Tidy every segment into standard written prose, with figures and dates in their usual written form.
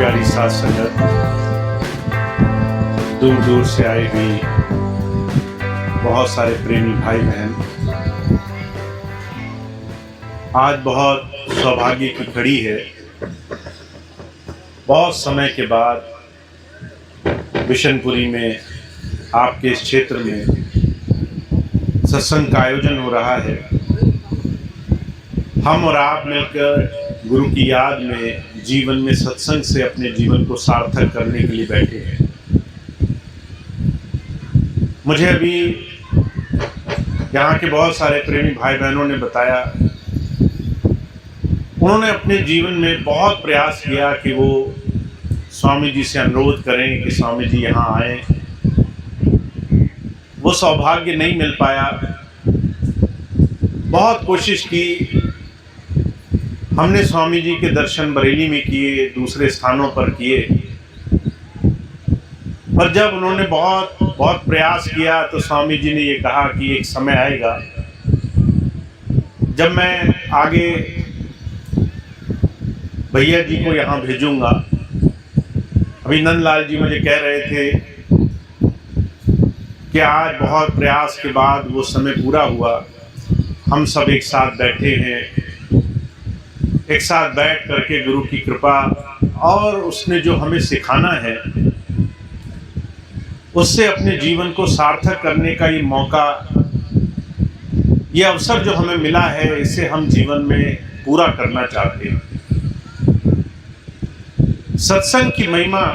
प्यारी साथ संगत, दूर दूर से आए हुए बहुत सारे प्रेमी भाई बहन, आज बहुत सौभाग्य की घड़ी है। बहुत समय के बाद बिशनपुरी में आपके इस क्षेत्र में सत्संग का आयोजन हो रहा है। हम और आप मिलकर गुरु की याद में जीवन में सत्संग से अपने जीवन को सार्थक करने के लिए बैठे हैं। मुझे अभी यहाँ के बहुत सारे प्रेमी भाई बहनों ने बताया, उन्होंने अपने जीवन में बहुत प्रयास किया कि वो स्वामी जी से अनुरोध करें कि स्वामी जी यहाँ आए। वो सौभाग्य नहीं मिल पाया। बहुत कोशिश की, हमने स्वामी जी के दर्शन बरेली में किए, दूसरे स्थानों पर किए, पर जब उन्होंने बहुत प्रयास किया तो स्वामी जी ने ये कहा कि एक समय आएगा जब मैं आगे भैया जी को यहाँ भेजूंगा। अभी नंदलाल जी मुझे कह रहे थे कि आज बहुत प्रयास के बाद वो समय पूरा हुआ। हम सब एक साथ बैठे हैं, एक साथ बैठ करके गुरु की कृपा और उसने जो हमें सिखाना है उससे अपने जीवन को सार्थक करने का ये मौका, ये अवसर जो हमें मिला है, इसे हम जीवन में पूरा करना चाहते हैं। सत्संग की महिमा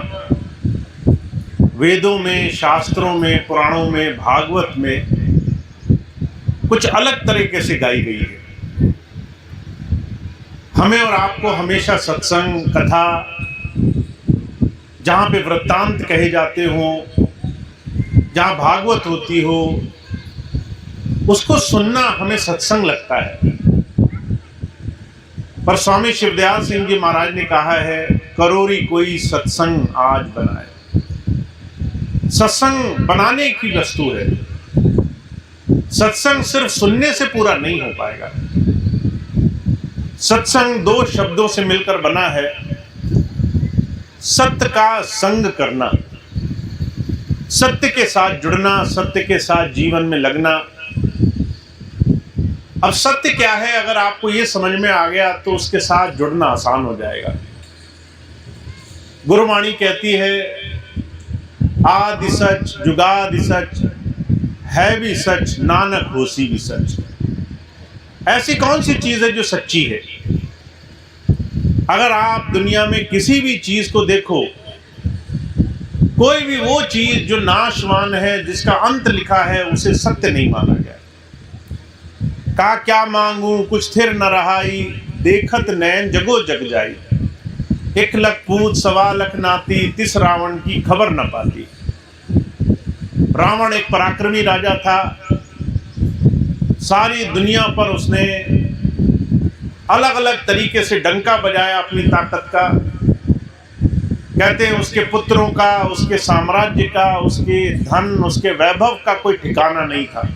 वेदों में, शास्त्रों में, पुराणों में, भागवत में कुछ अलग तरीके से गाई गई है। हमें और आपको हमेशा सत्संग कथा, जहाँ पे वृत्तांत कहे जाते हों, जहाँ भागवत होती हो, उसको सुनना हमें सत्संग लगता है। पर स्वामी शिवदयाल सिंह जी महाराज ने कहा है, करोरी कोई सत्संग आज बनाए। सत्संग बनाने की वस्तु है। सत्संग सिर्फ सुनने से पूरा नहीं हो पाएगा। सत्संग दो शब्दों से मिलकर बना है, सत्य का संग करना, सत्य के साथ जुड़ना, सत्य के साथ जीवन में लगना। अब सत्य क्या है, अगर आपको ये समझ में आ गया तो उसके साथ जुड़ना आसान हो जाएगा। गुरुवाणी कहती है, आदि सच जुगादि सच, है भी सच नानक होसी भी सच। ऐसी कौन सी चीज है जो सच्ची है? अगर आप दुनिया में किसी भी चीज को देखो, कोई भी वो चीज जो नाशवान है, जिसका अंत लिखा है, उसे सत्य नहीं माना गया। का क्या मांगू कुछ थिर न रहाई, देखत नैन जगो जग जाई। 1 लख पूत 1.25 लाख नाती, तिस रावण की खबर न पाती। रावण एक पराक्रमी राजा था। सारी दुनिया पर उसने अलग अलग तरीके से डंका बजाया अपनी ताकत का। कहते हैं उसके पुत्रों का, उसके साम्राज्य का, उसके धन, उसके वैभव का कोई ठिकाना नहीं था।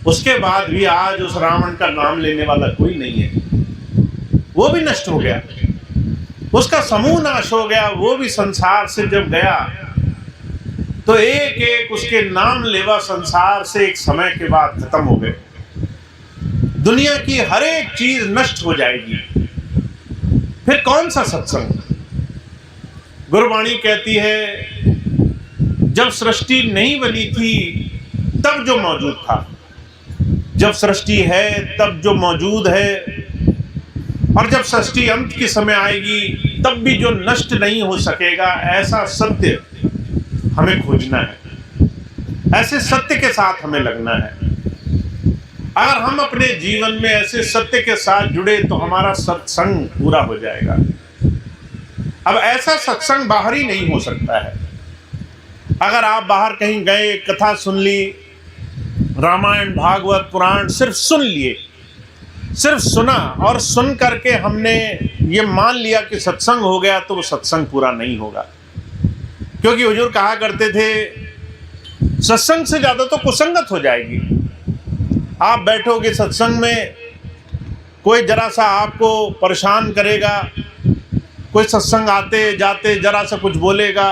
उसके बाद भी आज उस रावण का नाम लेने वाला कोई नहीं है। वो भी नष्ट हो गया, उसका समूह नाश हो गया। वो भी संसार से जब गया तो एक एक उसके नाम लेवा संसार से एक समय के बाद खत्म हो गए। दुनिया की हर एक चीज नष्ट हो जाएगी, फिर कौन सा सत्संग? गुरुवाणी कहती है, जब सृष्टि नहीं बनी थी तब जो मौजूद था, जब सृष्टि है तब जो मौजूद है, और जब सृष्टि अंत के समय आएगी तब भी जो नष्ट नहीं हो सकेगा, ऐसा सत्य हमें खोजना है। ऐसे सत्य के साथ हमें लगना है। अगर हम अपने जीवन में ऐसे सत्य के साथ जुड़े तो हमारा सत्संग पूरा हो जाएगा। अब ऐसा सत्संग बाहरी नहीं हो सकता है। अगर आप बाहर कहीं गए, कथा सुन ली, रामायण भागवत पुराण सिर्फ सुन लिए, सिर्फ सुना और सुन करके हमने ये मान लिया कि सत्संग हो गया, तो वो सत्संग पूरा नहीं होगा। क्योंकि हुजूर कहा करते थे, सत्संग से ज़्यादा तो कुसंगत हो जाएगी। आप बैठोगे सत्संग में, कोई जरा सा आपको परेशान करेगा, कोई सत्संग आते जाते जरा सा कुछ बोलेगा,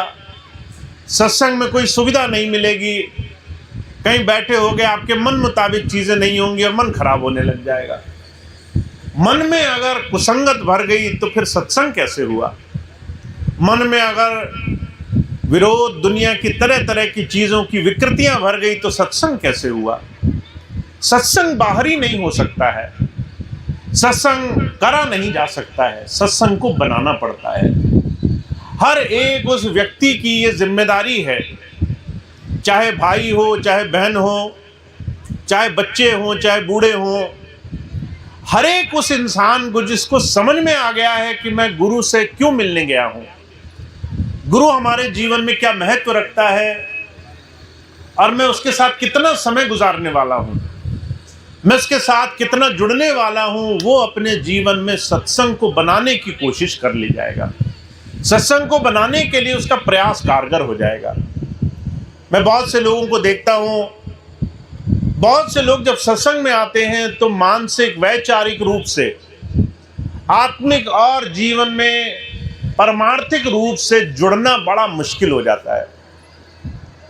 सत्संग में कोई सुविधा नहीं मिलेगी, कहीं बैठे होगे आपके मन मुताबिक चीज़ें नहीं होंगी और मन खराब होने लग जाएगा। मन में अगर कुसंगत भर गई तो फिर सत्संग कैसे हुआ? मन में अगर विरोध, दुनिया की तरह तरह की चीज़ों की विकृतियां भर गई तो सत्संग कैसे हुआ? सत्संग बाहरी नहीं हो सकता है, सत्संग करा नहीं जा सकता है, सत्संग को बनाना पड़ता है। हर एक उस व्यक्ति की ये जिम्मेदारी है, चाहे भाई हो, चाहे बहन हो, चाहे बच्चे हों, चाहे बूढ़े हों, हर एक उस इंसान को जिसको समझ में आ गया है कि मैं गुरु से क्यों मिलने गया हूँ, गुरु हमारे जीवन में क्या महत्व रखता है और मैं उसके साथ कितना समय गुजारने वाला हूँ, मैं उसके साथ कितना जुड़ने वाला हूँ, वो अपने जीवन में सत्संग को बनाने की कोशिश कर ली जाएगा। सत्संग को बनाने के लिए उसका प्रयास कारगर हो जाएगा। मैं बहुत से लोगों को देखता हूँ, बहुत से लोग जब सत्संग में आते हैं तो मानसिक वैचारिक रूप से, आत्मिक और जीवन में परमार्थिक रूप से जुड़ना बड़ा मुश्किल हो जाता है।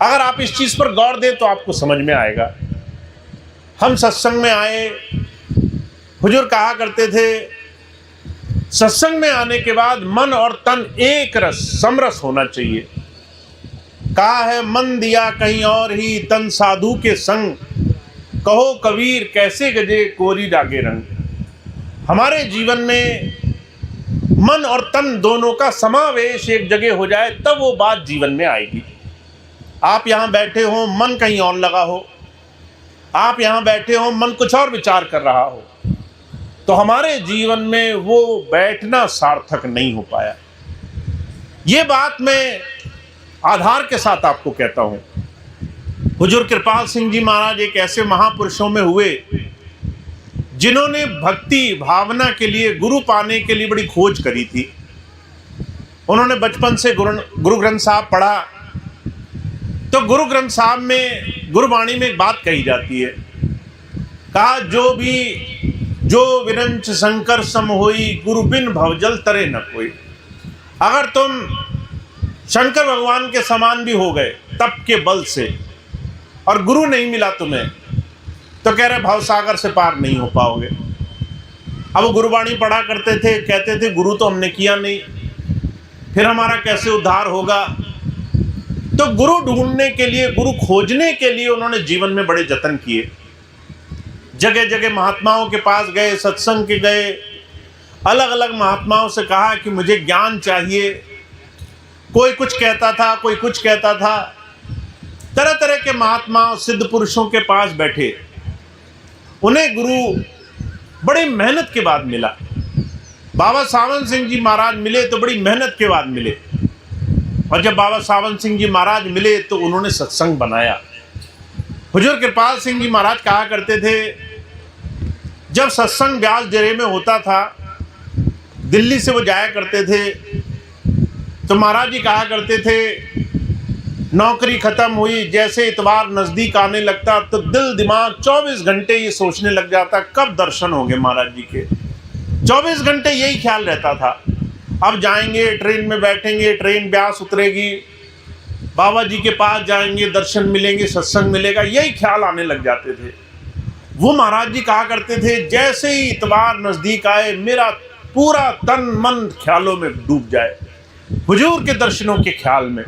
अगर आप इस चीज़ पर गौर दें तो आपको समझ में आएगा। हम सत्संग में आए, हुजूर कहा करते थे सत्संग में आने के बाद मन और तन एक रस समरस होना चाहिए। कहा है मन दिया कहीं और ही तन साधु के संग, कहो कबीर कैसे गजे कोरी डागे रंग। हमारे जीवन में मन और तन दोनों का समावेश एक जगह हो जाए तब वो बात जीवन में आएगी। आप यहाँ बैठे हो, मन कहीं और लगा हो, आप यहाँ बैठे हो, मन कुछ और विचार कर रहा हो, तो हमारे जीवन में वो बैठना सार्थक नहीं हो पाया। ये बात मैं आधार के साथ आपको कहता हूँ। हुजूर कृपाल सिंह जी महाराज एक ऐसे महापुरुषों में हुए जिन्होंने भक्ति भावना के लिए, गुरु पाने के लिए बड़ी खोज करी थी। उन्होंने बचपन से गुरु ग्रंथ साहब पढ़ा, तो गुरु ग्रंथ साहब में, गुरुवाणी में एक बात कही जाती है, कहा जो विरंच शंकर सम होई, गुरु बिन भवजल तरे न कोई। अगर तुम शंकर भगवान के समान भी हो गए तप के बल से और गुरु नहीं मिला तुम्हें, तो कह रहे भवसागर से पार नहीं हो पाओगे। अब गुरुवाणी पढ़ा करते थे, कहते थे गुरु तो हमने किया नहीं, फिर हमारा कैसे उद्धार होगा। तो गुरु ढूंढने के लिए, गुरु खोजने के लिए उन्होंने जीवन में बड़े जतन किए। जगह जगह महात्माओं के पास गए, सत्संग के गए, अलग अलग महात्माओं से कहा कि मुझे ज्ञान चाहिए। कोई कुछ कहता था, कोई कुछ कहता था। तरह तरह के महात्मा सिद्ध पुरुषों के पास बैठे, उन्हें गुरु बड़ी मेहनत के बाद मिला। बाबा सावन सिंह जी महाराज मिले तो बड़ी मेहनत के बाद मिले, और जब बाबा सावन सिंह जी महाराज मिले तो उन्होंने सत्संग बनाया। हुजूर कृपाल सिंह जी महाराज कहा करते थे, जब सत्संग ब्यास डेरे में होता था, दिल्ली से वो जाया करते थे, तो महाराज जी कहा करते थे नौकरी खत्म हुई, जैसे इतवार नज़दीक आने लगता तो दिल दिमाग 24 घंटे ये सोचने लग जाता कब दर्शन होंगे महाराज जी के। 24 घंटे यही ख्याल रहता था, अब जाएंगे, ट्रेन में बैठेंगे, ट्रेन ब्यास उतरेगी, बाबा जी के पास जाएंगे, दर्शन मिलेंगे, सत्संग मिलेगा, यही ख्याल आने लग जाते थे। वो महाराज जी कहा करते थे जैसे ही इतवार नज़दीक आए मेरा पूरा तन मन ख्यालों में डूब जाए, हुजूर के दर्शनों के ख्याल में।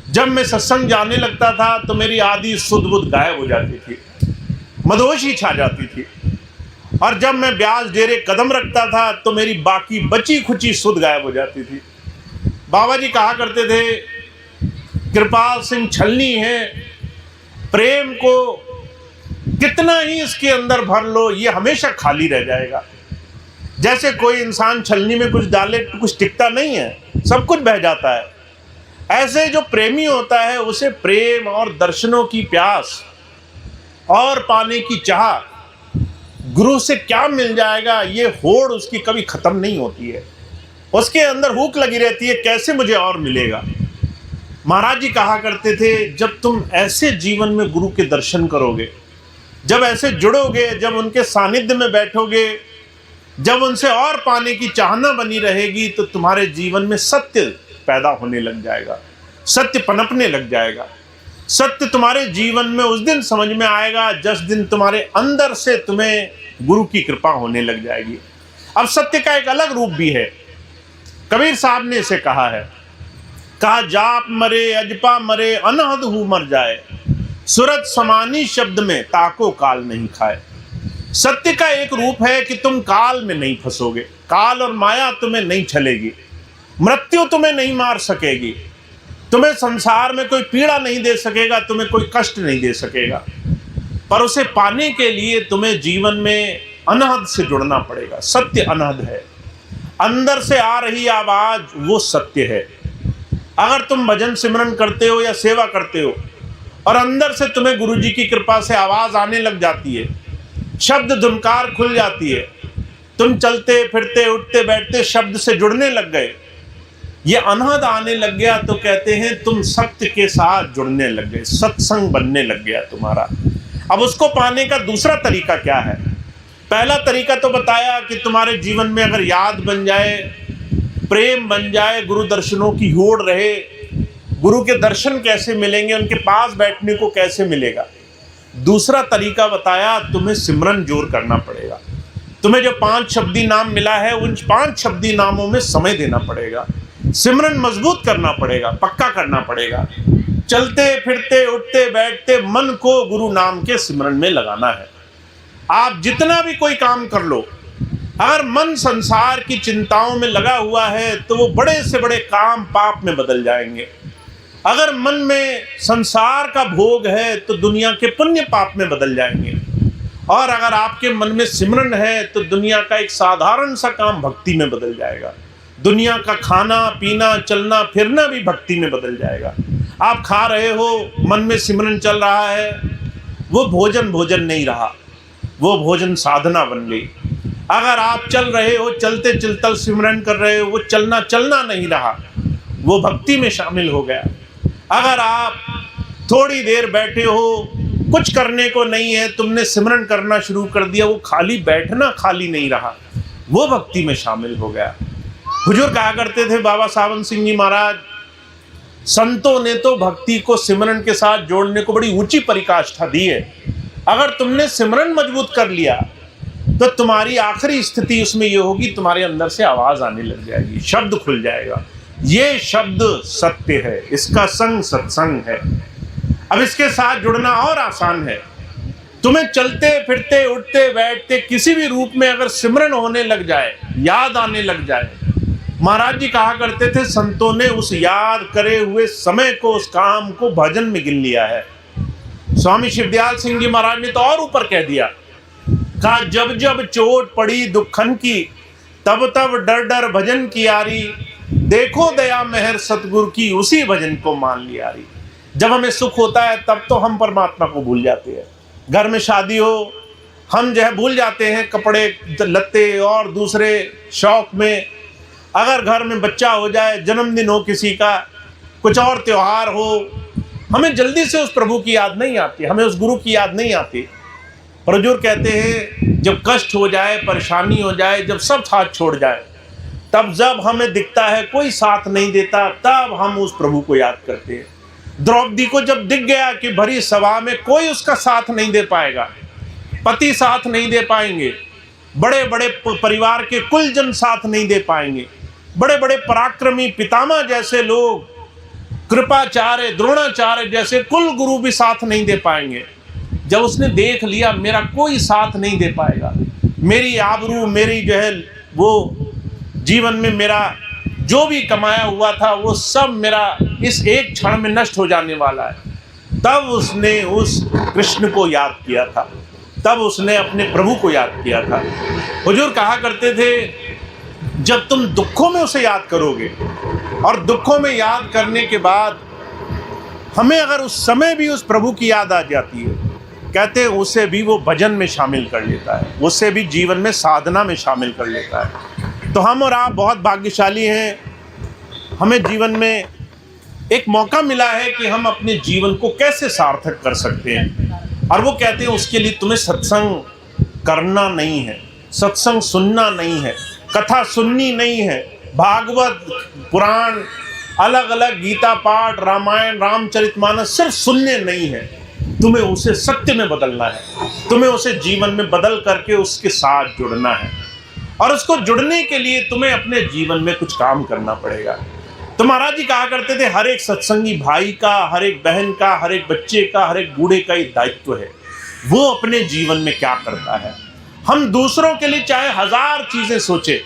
जब मैं सत्संग जाने लगता था तो मेरी आधी सुध बुध गायब हो जाती थी, मदहोशी छा जाती थी, और जब मैं ब्यास डेरे कदम रखता था तो मेरी बाकी बची खुची सुध गायब हो जाती थी। बाबा जी कहा करते थे कृपाल सिंह छलनी है, प्रेम को कितना ही इसके अंदर भर लो ये हमेशा खाली रह जाएगा। जैसे कोई इंसान छलनी में कुछ डाले तो कुछ टिकता नहीं है, सब कुछ बह जाता है। ऐसे जो प्रेमी होता है उसे प्रेम और दर्शनों की प्यास और पाने की चाह, गुरु से क्या मिल जाएगा ये होड़ उसकी कभी खत्म नहीं होती है। उसके अंदर हुक लगी रहती है कैसे मुझे और मिलेगा। महाराज जी कहा करते थे जब तुम ऐसे जीवन में गुरु के दर्शन करोगे, जब ऐसे जुड़ोगे, जब उनके सानिध्य में बैठोगे, जब उनसे और पाने की चाहना बनी रहेगी तो तुम्हारे जीवन में सत्य पैदा होने लग जाएगा, सत्य पनपने लग जाएगा। सत्य तुम्हारे जीवन में उस दिन समझ में आएगा जिस दिन तुम्हारे अंदर से तुम्हें गुरु की कृपा होने लग जाएगी। अब सत्य का एक अलग रूप भी है। कबीर साहब ने इसे कहा है, कहा जाप मरे अजपा मरे अनहद हु मर जाए, सूरज समानी शब्द में ताको काल नहीं खाए। सत्य का एक रूप है कि तुम काल में नहीं फंसोगे, काल और माया तुम्हें नहीं छलेगी, मृत्यु तुम्हें नहीं मार सकेगी, तुम्हें संसार में कोई पीड़ा नहीं दे सकेगा, तुम्हें कोई कष्ट नहीं दे सकेगा। पर उसे पाने के लिए तुम्हें जीवन में अनहद से जुड़ना पड़ेगा। सत्य अनहद है, अंदर से आ रही आवाज वो सत्य है। अगर तुम भजन सिमरन करते हो या सेवा करते हो और अंदर से तुम्हें गुरु जी की कृपा से आवाज आने लग जाती है, शब्द धुनकार खुल जाती है, तुम चलते फिरते उठते बैठते शब्द से जुड़ने लग गए, ये अनहद आने लग गया, तो कहते हैं तुम सत्य के साथ जुड़ने लग गए, सत्संग बनने लग गया तुम्हारा। अब उसको पाने का दूसरा तरीका क्या है? पहला तरीका तो बताया कि तुम्हारे जीवन में अगर याद बन जाए, प्रेम बन जाए, गुरु दर्शनों की होड़ रहे, गुरु के दर्शन कैसे मिलेंगे, उनके पास बैठने को कैसे मिलेगा। दूसरा तरीका बताया, तुम्हें सिमरन जोर करना पड़ेगा। तुम्हें जो 5 शब्दी नाम मिला है उन 5 शब्दी नामों में समय देना पड़ेगा, सिमरन मजबूत करना पड़ेगा, पक्का करना पड़ेगा। चलते फिरते उठते बैठते मन को गुरु नाम के सिमरन में लगाना है। आप जितना भी कोई काम कर लो, अगर मन संसार की चिंताओं में लगा हुआ है तो वो बड़े से बड़े काम पाप में बदल जाएंगे। अगर मन में संसार का भोग है तो दुनिया के पुण्य पाप में बदल जाएंगे। और अगर आपके मन में सिमरन है तो दुनिया का एक साधारण सा काम भक्ति में बदल जाएगा। दुनिया का खाना पीना चलना फिरना भी भक्ति में बदल जाएगा। आप खा रहे हो, मन में सिमरन चल रहा है, वो भोजन भोजन नहीं रहा, वो भोजन साधना बन गई। अगर आप चल रहे हो, चलते चलते सिमरन कर रहे हो, वो चलना चलना नहीं रहा, वो भक्ति में शामिल हो गया। अगर आप थोड़ी देर बैठे हो, कुछ करने को नहीं है, तुमने सिमरन करना शुरू कर दिया, वो खाली बैठना खाली नहीं रहा, वो भक्ति में शामिल हो गया। हुजूर कहा करते थे बाबा सावन सिंह जी महाराज, संतों ने तो भक्ति को सिमरन के साथ जोड़ने को बड़ी ऊंची परिकाष्ठा दी है। अगर तुमने सिमरन मजबूत कर लिया तो तुम्हारी आखिरी स्थिति उसमें ये होगी, तुम्हारे अंदर से आवाज आने लग जाएगी, शब्द खुल जाएगा। ये शब्द सत्य है, इसका संग सत्संग है। अब इसके साथ जुड़ना और आसान है। तुम्हें चलते फिरते उठते बैठते किसी भी रूप में अगर सिमरन होने लग जाए, याद आने लग जाए, महाराज जी कहा करते थे संतों ने उस याद करे हुए समय को, उस काम को भजन में गिन लिया है। स्वामी शिवदयाल सिंह जी महाराज ने तो और ऊपर कह दिया, कहा जब जब चोट पड़ी दुखन की, तब तब डर डर भजन की यारी, देखो दया मेहर सतगुरु की, उसी भजन को मान लिया री। जब हमें सुख होता है तब तो हम परमात्मा को भूल जाते हैं। घर में शादी हो, हम जो है भूल जाते हैं कपड़े लत्ते और दूसरे शौक में। अगर घर में बच्चा हो जाए, जन्मदिन हो किसी का, कुछ और त्योहार हो, हमें जल्दी से उस प्रभु की याद नहीं आती, हमें उस गुरु की याद नहीं आती। पर हुजूर कहते हैं जब कष्ट हो जाए, परेशानी हो जाए, जब सब साथ छोड़ जाए, तब जब हमें दिखता है कोई साथ नहीं देता, तब हम उस प्रभु को याद करते हैं। द्रौपदी को जब दिख गया कि भरी सभा में कोई उसका साथ नहीं दे पाएगा, पति साथ नहीं दे पाएंगे, बड़े बड़े परिवार के कुलजन साथ नहीं दे पाएंगे, बड़े बड़े पराक्रमी पितामह जैसे लोग, कृपाचार्य द्रोणाचार्य जैसे कुल गुरु भी साथ नहीं दे पाएंगे, जब उसने देख लिया मेरा कोई साथ नहीं दे पाएगा, मेरी आबरू, मेरी जो है वो जीवन में मेरा जो भी कमाया हुआ था वो सब मेरा इस एक क्षण में नष्ट हो जाने वाला है, तब उसने उस कृष्ण को याद किया था, तब उसने अपने प्रभु को याद किया था। हुजूर कहा करते थे जब तुम दुखों में उसे याद करोगे, और दुखों में याद करने के बाद हमें अगर उस समय भी उस प्रभु की याद आ जाती है, कहते हैं उसे भी वो भजन में शामिल कर लेता है, उसे भी जीवन में साधना में शामिल कर लेता है। तो हम और आप बहुत भाग्यशाली हैं, हमें जीवन में एक मौका मिला है कि हम अपने जीवन को कैसे सार्थक कर सकते हैं। और वो कहते हैं उसके लिए तुम्हें सत्संग करना नहीं है, सत्संग सुनना नहीं है, कथा सुननी नहीं है, भागवत पुराण, अलग अलग गीता पाठ, रामायण, रामचरितमानस सिर्फ सुनने नहीं है, तुम्हें उसे सत्य में बदलना है, तुम्हें उसे जीवन में बदल करके उसके साथ जुड़ना है। और उसको जुड़ने के लिए तुम्हें अपने जीवन में कुछ काम करना पड़ेगा। तो महाराज जी कहा करते थे, हर एक सत्संगी भाई का, हर एक बहन का, हर एक बच्चे का, हर एक बूढ़े का एक दायित्व है, वो अपने जीवन में क्या करता है। हम दूसरों के लिए चाहे 1000 चीजें सोचे,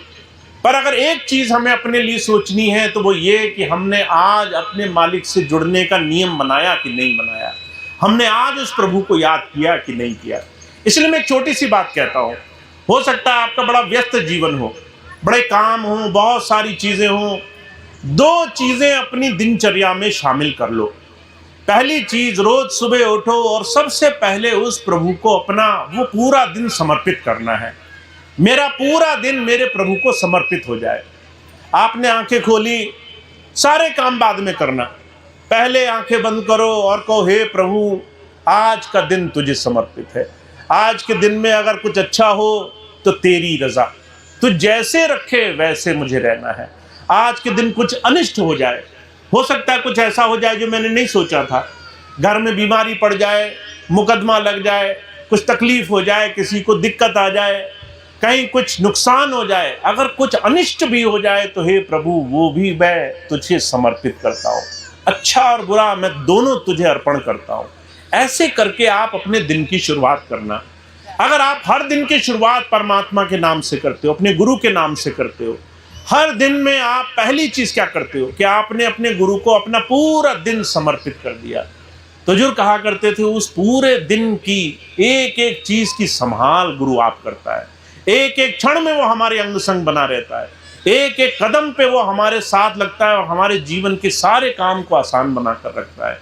पर अगर एक चीज हमें अपने लिए सोचनी है तो वो ये कि हमने आज अपने मालिक से जुड़ने का नियम बनाया कि नहीं बनाया, हमने आज उस प्रभु को याद किया कि नहीं किया। इसलिए मैं छोटी सी बात कहता हूं, हो सकता है आपका बड़ा व्यस्त जीवन हो, बड़े काम हो, बहुत सारी चीजें हो, 2 चीजें अपनी दिनचर्या में शामिल कर लो। पहली चीज, रोज सुबह उठो और सबसे पहले उस प्रभु को अपना वो पूरा दिन समर्पित करना है। मेरा पूरा दिन मेरे प्रभु को समर्पित हो जाए। आपने आंखें खोली, सारे काम बाद में करना, पहले आंखें बंद करो और कहो, हे प्रभु आज का दिन तुझे समर्पित है। आज के दिन में अगर कुछ अच्छा हो तो तेरी रजा, तू जैसे रखे वैसे मुझे रहना है। आज के दिन कुछ अनिष्ट हो जाए, हो सकता है कुछ ऐसा हो जाए जो मैंने नहीं सोचा था, घर में बीमारी पड़ जाए, मुकदमा लग जाए, कुछ तकलीफ हो जाए, किसी को दिक्कत आ जाए, कहीं कुछ नुकसान हो जाए, अगर कुछ अनिष्ट भी हो जाए तो हे प्रभु वो भी मैं तुझे समर्पित करता हूँ, अच्छा और बुरा मैं दोनों तुझे अर्पण करता हूँ। ऐसे करके आप अपने दिन की शुरुआत करना। अगर आप हर दिन की शुरुआत परमात्मा के नाम से करते हो, अपने गुरु के नाम से करते हो, हर दिन में आप पहली चीज क्या करते हो कि आपने अपने गुरु को अपना पूरा दिन समर्पित कर दिया। तो जो कहा करते थे, उस पूरे दिन की एक एक चीज की संभाल गुरु आप करता है, एक एक क्षण में वो हमारे अंग संग बना रहता है, एक एक कदम पे वो हमारे साथ लगता है और हमारे जीवन के सारे काम को आसान बनाकर रखता है।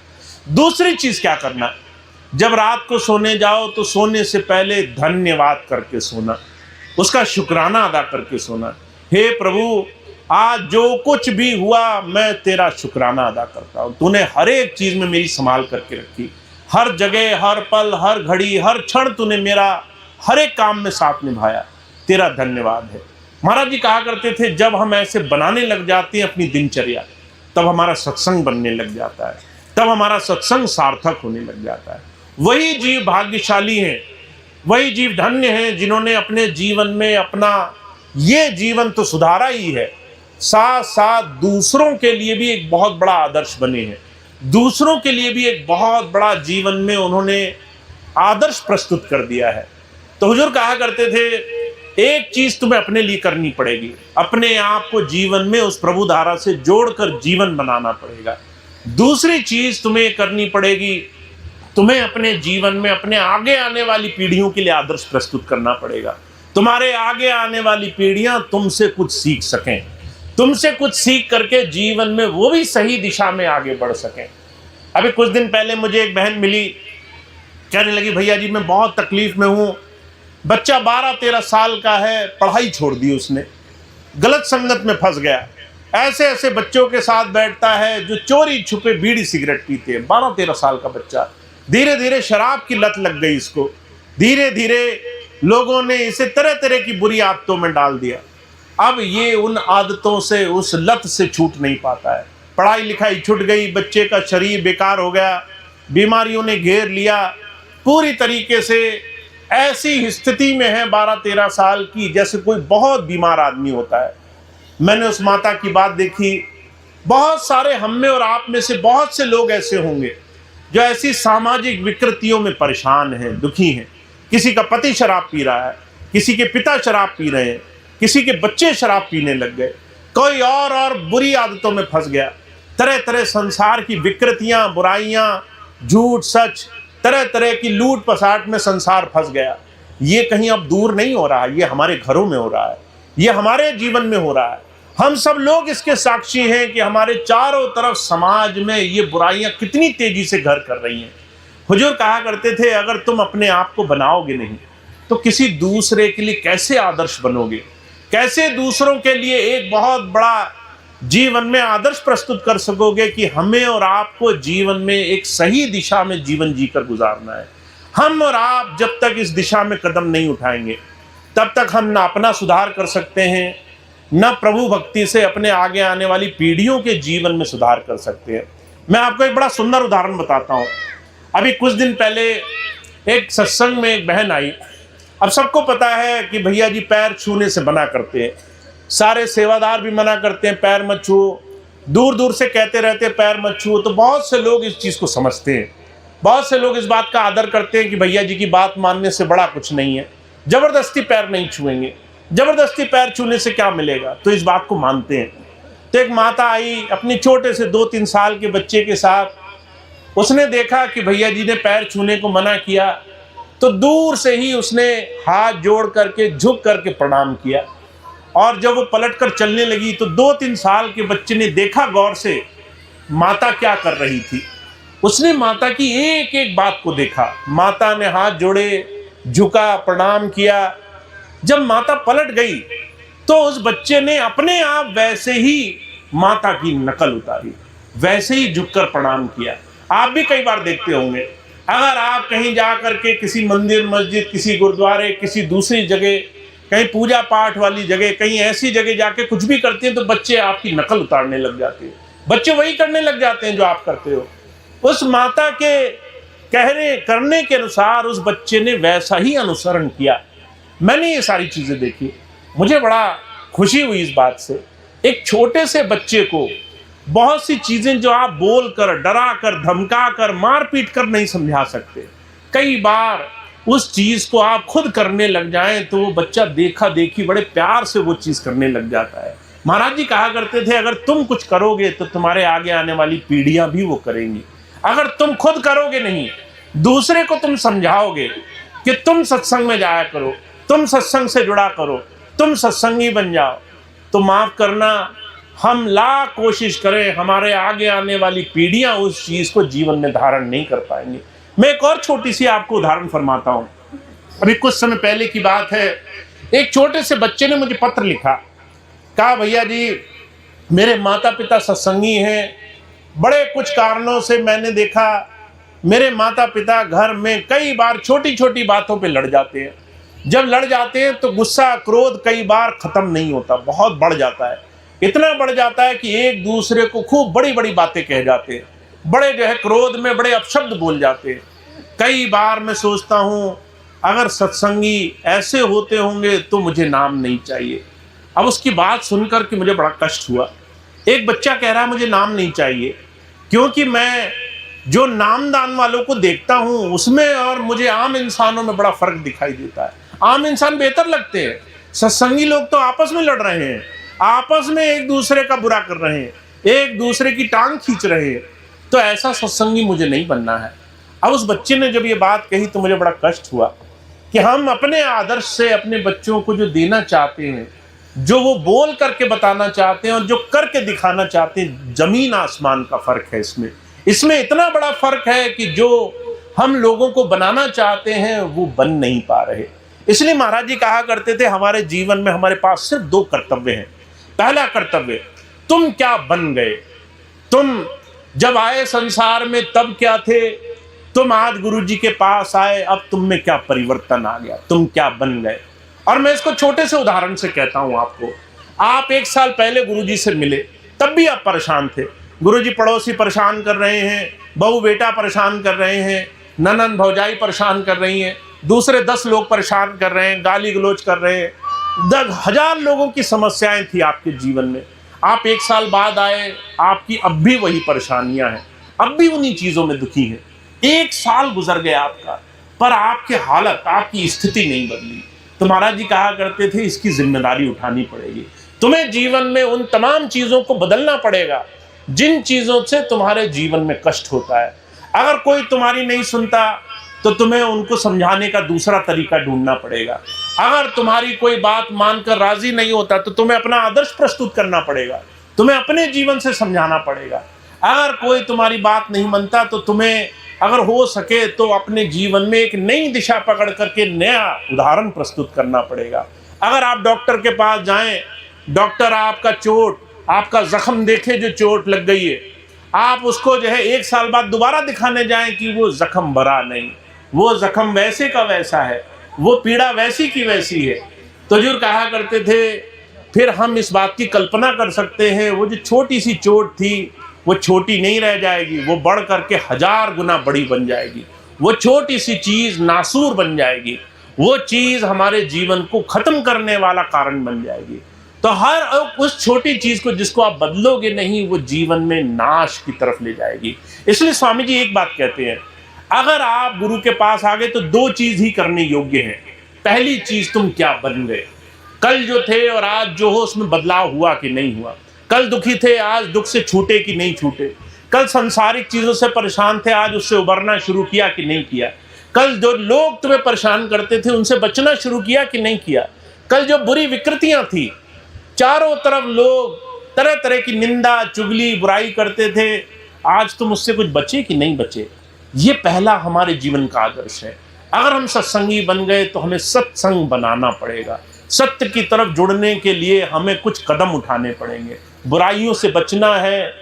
दूसरी चीज क्या करना, जब रात को सोने जाओ तो सोने से पहले धन्यवाद करके सोना, उसका शुक्राना अदा करके सोना। हे प्रभु आज जो कुछ भी हुआ मैं तेरा शुक्राना अदा करता हूँ, तूने हर एक चीज में मेरी संभाल करके रखी, हर जगह, हर पल, हर घड़ी, हर क्षण तूने मेरा हर एक काम में साथ निभाया, तेरा धन्यवाद है। महाराज जी कहा करते थे, जब हम ऐसे बनाने लग जाते हैं अपनी दिनचर्या, तब हमारा सत्संग बनने लग जाता है, तब हमारा सत्संग सार्थक होने लग जाता है। वही जीव भाग्यशाली हैं, वही जीव धन्य हैं जिन्होंने अपने जीवन में अपना ये जीवन तो सुधारा ही है, साथ साथ दूसरों के लिए भी एक बहुत बड़ा आदर्श बने हैं, दूसरों के लिए भी एक बहुत बड़ा जीवन में उन्होंने आदर्श प्रस्तुत कर दिया है। तो हुजूर कहा करते थे, एक चीज तुम्हें अपने लिए करनी पड़ेगी, अपने आप को जीवन में उस प्रभु धारा से जोड़कर जीवन बनाना पड़ेगा। दूसरी चीज तुम्हें करनी पड़ेगी, तुम्हें अपने जीवन में अपने आगे आने वाली पीढ़ियों के लिए आदर्श प्रस्तुत करना पड़ेगा। तुम्हारे आगे आने वाली पीढ़ियां तुमसे कुछ सीख सकें, तुमसे कुछ सीख करके जीवन में वो भी सही दिशा में आगे बढ़ सकें। अभी कुछ दिन पहले मुझे एक बहन मिली, कहने लगी, भैया जी मैं बहुत तकलीफ में हूँ, बच्चा 12-13 साल का है, पढ़ाई छोड़ दी उसने, गलत संगत में फंस गया, ऐसे ऐसे बच्चों के साथ बैठता है जो चोरी छुपे बीड़ी सिगरेट पीते हैं। 12-13 साल का बच्चा, धीरे धीरे शराब की लत लग गई इसको, धीरे धीरे लोगों ने इसे तरह तरह की बुरी आदतों में डाल दिया। अब ये उन आदतों से, उस लत से छूट नहीं पाता है, पढ़ाई लिखाई छूट गई, बच्चे का शरीर बेकार हो गया, बीमारियों ने घेर लिया, पूरी तरीके से ऐसी स्थिति में है 12-13 साल की जैसे कोई बहुत बीमार आदमी होता है। मैंने उस माता की बात देखी, बहुत सारे हम में और आप में से बहुत से लोग ऐसे होंगे जो ऐसी सामाजिक विकृतियों में परेशान हैं, दुखी हैं। किसी का पति शराब पी रहा है, किसी के पिता शराब पी रहे हैं, किसी के बच्चे शराब पीने लग गए, कोई और बुरी आदतों में फंस गया, तरह तरह संसार की विकृतियां, बुराइयां, झूठ सच, तरह तरह की लूट पसाट में संसार फंस गया। ये कहीं अब दूर नहीं हो रहा है, ये हमारे घरों में हो रहा है, ये हमारे जीवन में हो रहा है। हम सब लोग इसके साक्षी हैं कि हमारे चारों तरफ समाज में ये बुराइयां कितनी तेजी से घर कर रही हैं। हुजूर कहा करते थे, अगर तुम अपने आप को बनाओगे नहीं तो किसी दूसरे के लिए कैसे आदर्श बनोगे, कैसे दूसरों के लिए एक बहुत बड़ा जीवन में आदर्श प्रस्तुत कर सकोगे कि हमें और आपको जीवन में एक सही दिशा में जीवन जीकर गुजारना है। हम और आप जब तक इस दिशा में कदम नहीं उठाएंगे, तब तक हम ना अपना सुधार कर सकते हैं, न प्रभु भक्ति से अपने आगे आने वाली पीढ़ियों के जीवन में सुधार कर सकते हैं। मैं आपको एक बड़ा सुंदर उदाहरण बताता हूँ। अभी कुछ दिन पहले एक सत्संग में एक बहन आई। अब सबको पता है कि भैया जी पैर छूने से मना करते हैं, सारे सेवादार भी मना करते हैं पैर मत छुओ, दूर दूर से कहते रहते हैं पैर मत छुओ। तो बहुत से लोग इस चीज़ को समझते हैं, बहुत से लोग इस बात का आदर करते हैं कि भैया जी की बात मानने से बड़ा कुछ नहीं है, जबरदस्ती पैर नहीं छुएंगे, जबरदस्ती पैर छूने से क्या मिलेगा, तो इस बात को मानते हैं। तो एक माता आई अपनी छोटे से 2-3 साल के बच्चे के साथ। उसने देखा कि भैया जी ने पैर छूने को मना किया, तो दूर से ही उसने हाथ जोड़ करके झुक करके प्रणाम किया। और जब वो पलटकर चलने लगी तो 2-3 साल के बच्चे ने देखा गौर से माता क्या कर रही थी। उसने माता की एक एक बात को देखा। माता ने हाथ जोड़े, झुका, प्रणाम किया। जब माता पलट गई तो उस बच्चे ने अपने आप वैसे ही माता की नकल उतारी, वैसे ही झुककर प्रणाम किया। आप भी कई बार देखते होंगे, अगर आप कहीं जा करके किसी मंदिर, मस्जिद, किसी गुरुद्वारे, किसी दूसरी जगह, कहीं पूजा पाठ वाली जगह, कहीं ऐसी जगह जाके कुछ भी करते हैं तो बच्चे आपकी नकल उतारने लग जाते हैं, बच्चे वही करने लग जाते हैं जो आप करते हो। उस माता के करने के अनुसार उस बच्चे ने वैसा ही अनुसरण किया। मैंने ये सारी चीजें देखी, मुझे बड़ा खुशी हुई इस बात से। एक छोटे से बच्चे को बहुत सी चीजें जो आप बोल कर, डरा कर, धमका कर, मार पीट कर नहीं समझा सकते, कई बार उस चीज को आप खुद करने लग जाएं तो वो बच्चा देखा देखी बड़े प्यार से वो चीज करने लग जाता है। महाराज जी कहा करते थे, अगर तुम कुछ करोगे तो तुम्हारे आगे आने वाली पीढ़ियां भी वो करेंगी। अगर तुम खुद करोगे नहीं, दूसरे को तुम समझाओगे कि तुम सत्संग में जाया करो, तुम सत्संग से जुड़ा करो, तुम सत्संगी बन जाओ, तो माफ करना, हम लाख कोशिश करें, हमारे आगे आने वाली पीढ़ियां उस चीज को जीवन में धारण नहीं कर पाएंगी। मैं एक और छोटी सी आपको उदाहरण फरमाता हूं। अभी कुछ समय पहले की बात है, एक छोटे से बच्चे ने मुझे पत्र लिखा, कहा भैया जी मेरे माता पिता सत्संगी हैं, बड़े कुछ कारणों से मैंने देखा मेरे माता पिता घर में कई बार छोटी छोटी बातों पे लड़ जाते हैं। जब लड़ जाते हैं तो गुस्सा, क्रोध कई बार खत्म नहीं होता, बहुत बढ़ जाता है। इतना बढ़ जाता है कि एक दूसरे को खूब बड़ी बड़ी बातें कह जाते हैं, बड़े जो है क्रोध में बड़े अपशब्द बोल जाते हैं। कई बार मैं सोचता हूँ अगर सत्संगी ऐसे होते होंगे तो मुझे नाम नहीं चाहिए। अब उसकी बात सुनकर के मुझे बड़ा कष्ट हुआ। एक बच्चा कह रहा है मुझे नाम नहीं चाहिए, क्योंकि मैं जो नामदान वालों को देखता हूँ उसमें और मुझे आम इंसानों में बड़ा फर्क दिखाई देता है। आम इंसान बेहतर लगते हैं, सत्संगी लोग तो आपस में लड़ रहे हैं, आपस में एक दूसरे का बुरा कर रहे हैं, एक दूसरे की टांग खींच रहे हैं, तो ऐसा सत्संगी मुझे नहीं बनना है। अब उस बच्चे ने जब ये बात कही तो मुझे बड़ा कष्ट हुआ कि हम अपने आदर्श से अपने बच्चों को जो देना चाहते हैं, जो वो बोल करके बताना चाहते हैं और जो करके दिखाना चाहते हैं, जमीन आसमान का फर्क है इसमें। इसमें इतना बड़ा फर्क है कि जो हम लोगों को बनाना चाहते हैं वो बन नहीं पा रहे। इसलिए महाराज जी कहा करते थे हमारे जीवन में हमारे पास सिर्फ 2 कर्तव्य हैं। पहला कर्तव्य, तुम क्या बन गए, तुम जब आए संसार में तब क्या थे, तुम आज गुरु जी के पास आए अब तुम में क्या परिवर्तन आ गया, तुम क्या बन गए। और मैं इसको छोटे से उदाहरण से कहता हूं आपको। आप 1 साल पहले गुरु जी से मिले, तब भी आप परेशान थे। गुरु जी पड़ोसी परेशान कर रहे हैं, बहू बेटा परेशान कर रहे हैं, ननन भौजाई परेशान कर रही हैं, दूसरे 10 लोग परेशान कर रहे हैं, गाली गलौज कर रहे हैं, 10,000 लोगों की समस्याएं थी आपके जीवन में। आप 1 साल बाद आए, आपकी अब भी वही परेशानियां हैं, अब भी उन्हीं चीजों में दुखी हैं। 1 साल गुजर गया आपका, पर आपके हालत, आपकी स्थिति नहीं बदली। तो महाराज जी कहा करते थे इसकी जिम्मेदारी उठानी पड़ेगी। तुम्हें जीवन में उन तमाम चीजों को बदलना पड़ेगा जिन चीजों से तुम्हारे जीवन में कष्ट होता है। अगर कोई तुम्हारी नहीं सुनता तो तुम्हें उनको समझाने का दूसरा तरीका ढूंढना पड़ेगा। अगर तुम्हारी कोई बात मानकर राजी नहीं होता तो तुम्हें अपना आदर्श प्रस्तुत करना पड़ेगा, तुम्हें अपने जीवन से समझाना पड़ेगा। अगर कोई तुम्हारी बात नहीं मानता तो तुम्हें अगर हो सके तो अपने जीवन में एक नई दिशा पकड़ करके नया उदाहरण प्रस्तुत करना पड़ेगा। अगर आप डॉक्टर के पास जाएं, डॉक्टर आपका जख्म देखे जो चोट लग गई है, आप उसको जो है 1 साल बाद दोबारा दिखाने जाएं कि वो जख्म भरा नहीं, वो जख्म वैसे का वैसा है, वो पीड़ा वैसी की वैसी है, तो हजूर कहा करते थे, फिर हम इस बात की कल्पना कर सकते हैं, वो जो छोटी सी चोट थी वो छोटी नहीं रह जाएगी, वो बढ़ करके 1000 गुना बड़ी बन जाएगी। वो छोटी सी चीज नासूर बन जाएगी, वो चीज हमारे जीवन को खत्म करने वाला कारण बन जाएगी। तो हर उस छोटी चीज को जिसको आप बदलोगे नहीं, वो जीवन में नाश की तरफ ले जाएगी। इसलिए स्वामी जी एक बात कहते हैं, अगर आप गुरु के पास आ गए तो 2 चीज ही करने योग्य है। पहली चीज, तुम क्या बन गए, कल जो थे और आज जो हो उसमें बदलाव हुआ कि नहीं हुआ। कल दुखी थे, आज दुख से छूटे कि नहीं छूटे। कल सांसारिक चीजों से परेशान थे, आज उससे उबरना शुरू किया कि नहीं किया। कल जो लोग तुम्हें परेशान करते थे उनसे बचना शुरू किया कि नहीं किया। कल जो बुरी विकृतियां थी, चारों तरफ लोग तरह तरह की निंदा चुगली बुराई करते थे, आज तुम उससे कुछ बचे कि नहीं बचे। ये पहला हमारे जीवन का आदर्श है। अगर हम सत्संगी बन गए तो हमें सत्संग बनाना पड़ेगा। सत्य की तरफ जुड़ने के लिए हमें कुछ कदम उठाने पड़ेंगे। बुराइयों से बचना है,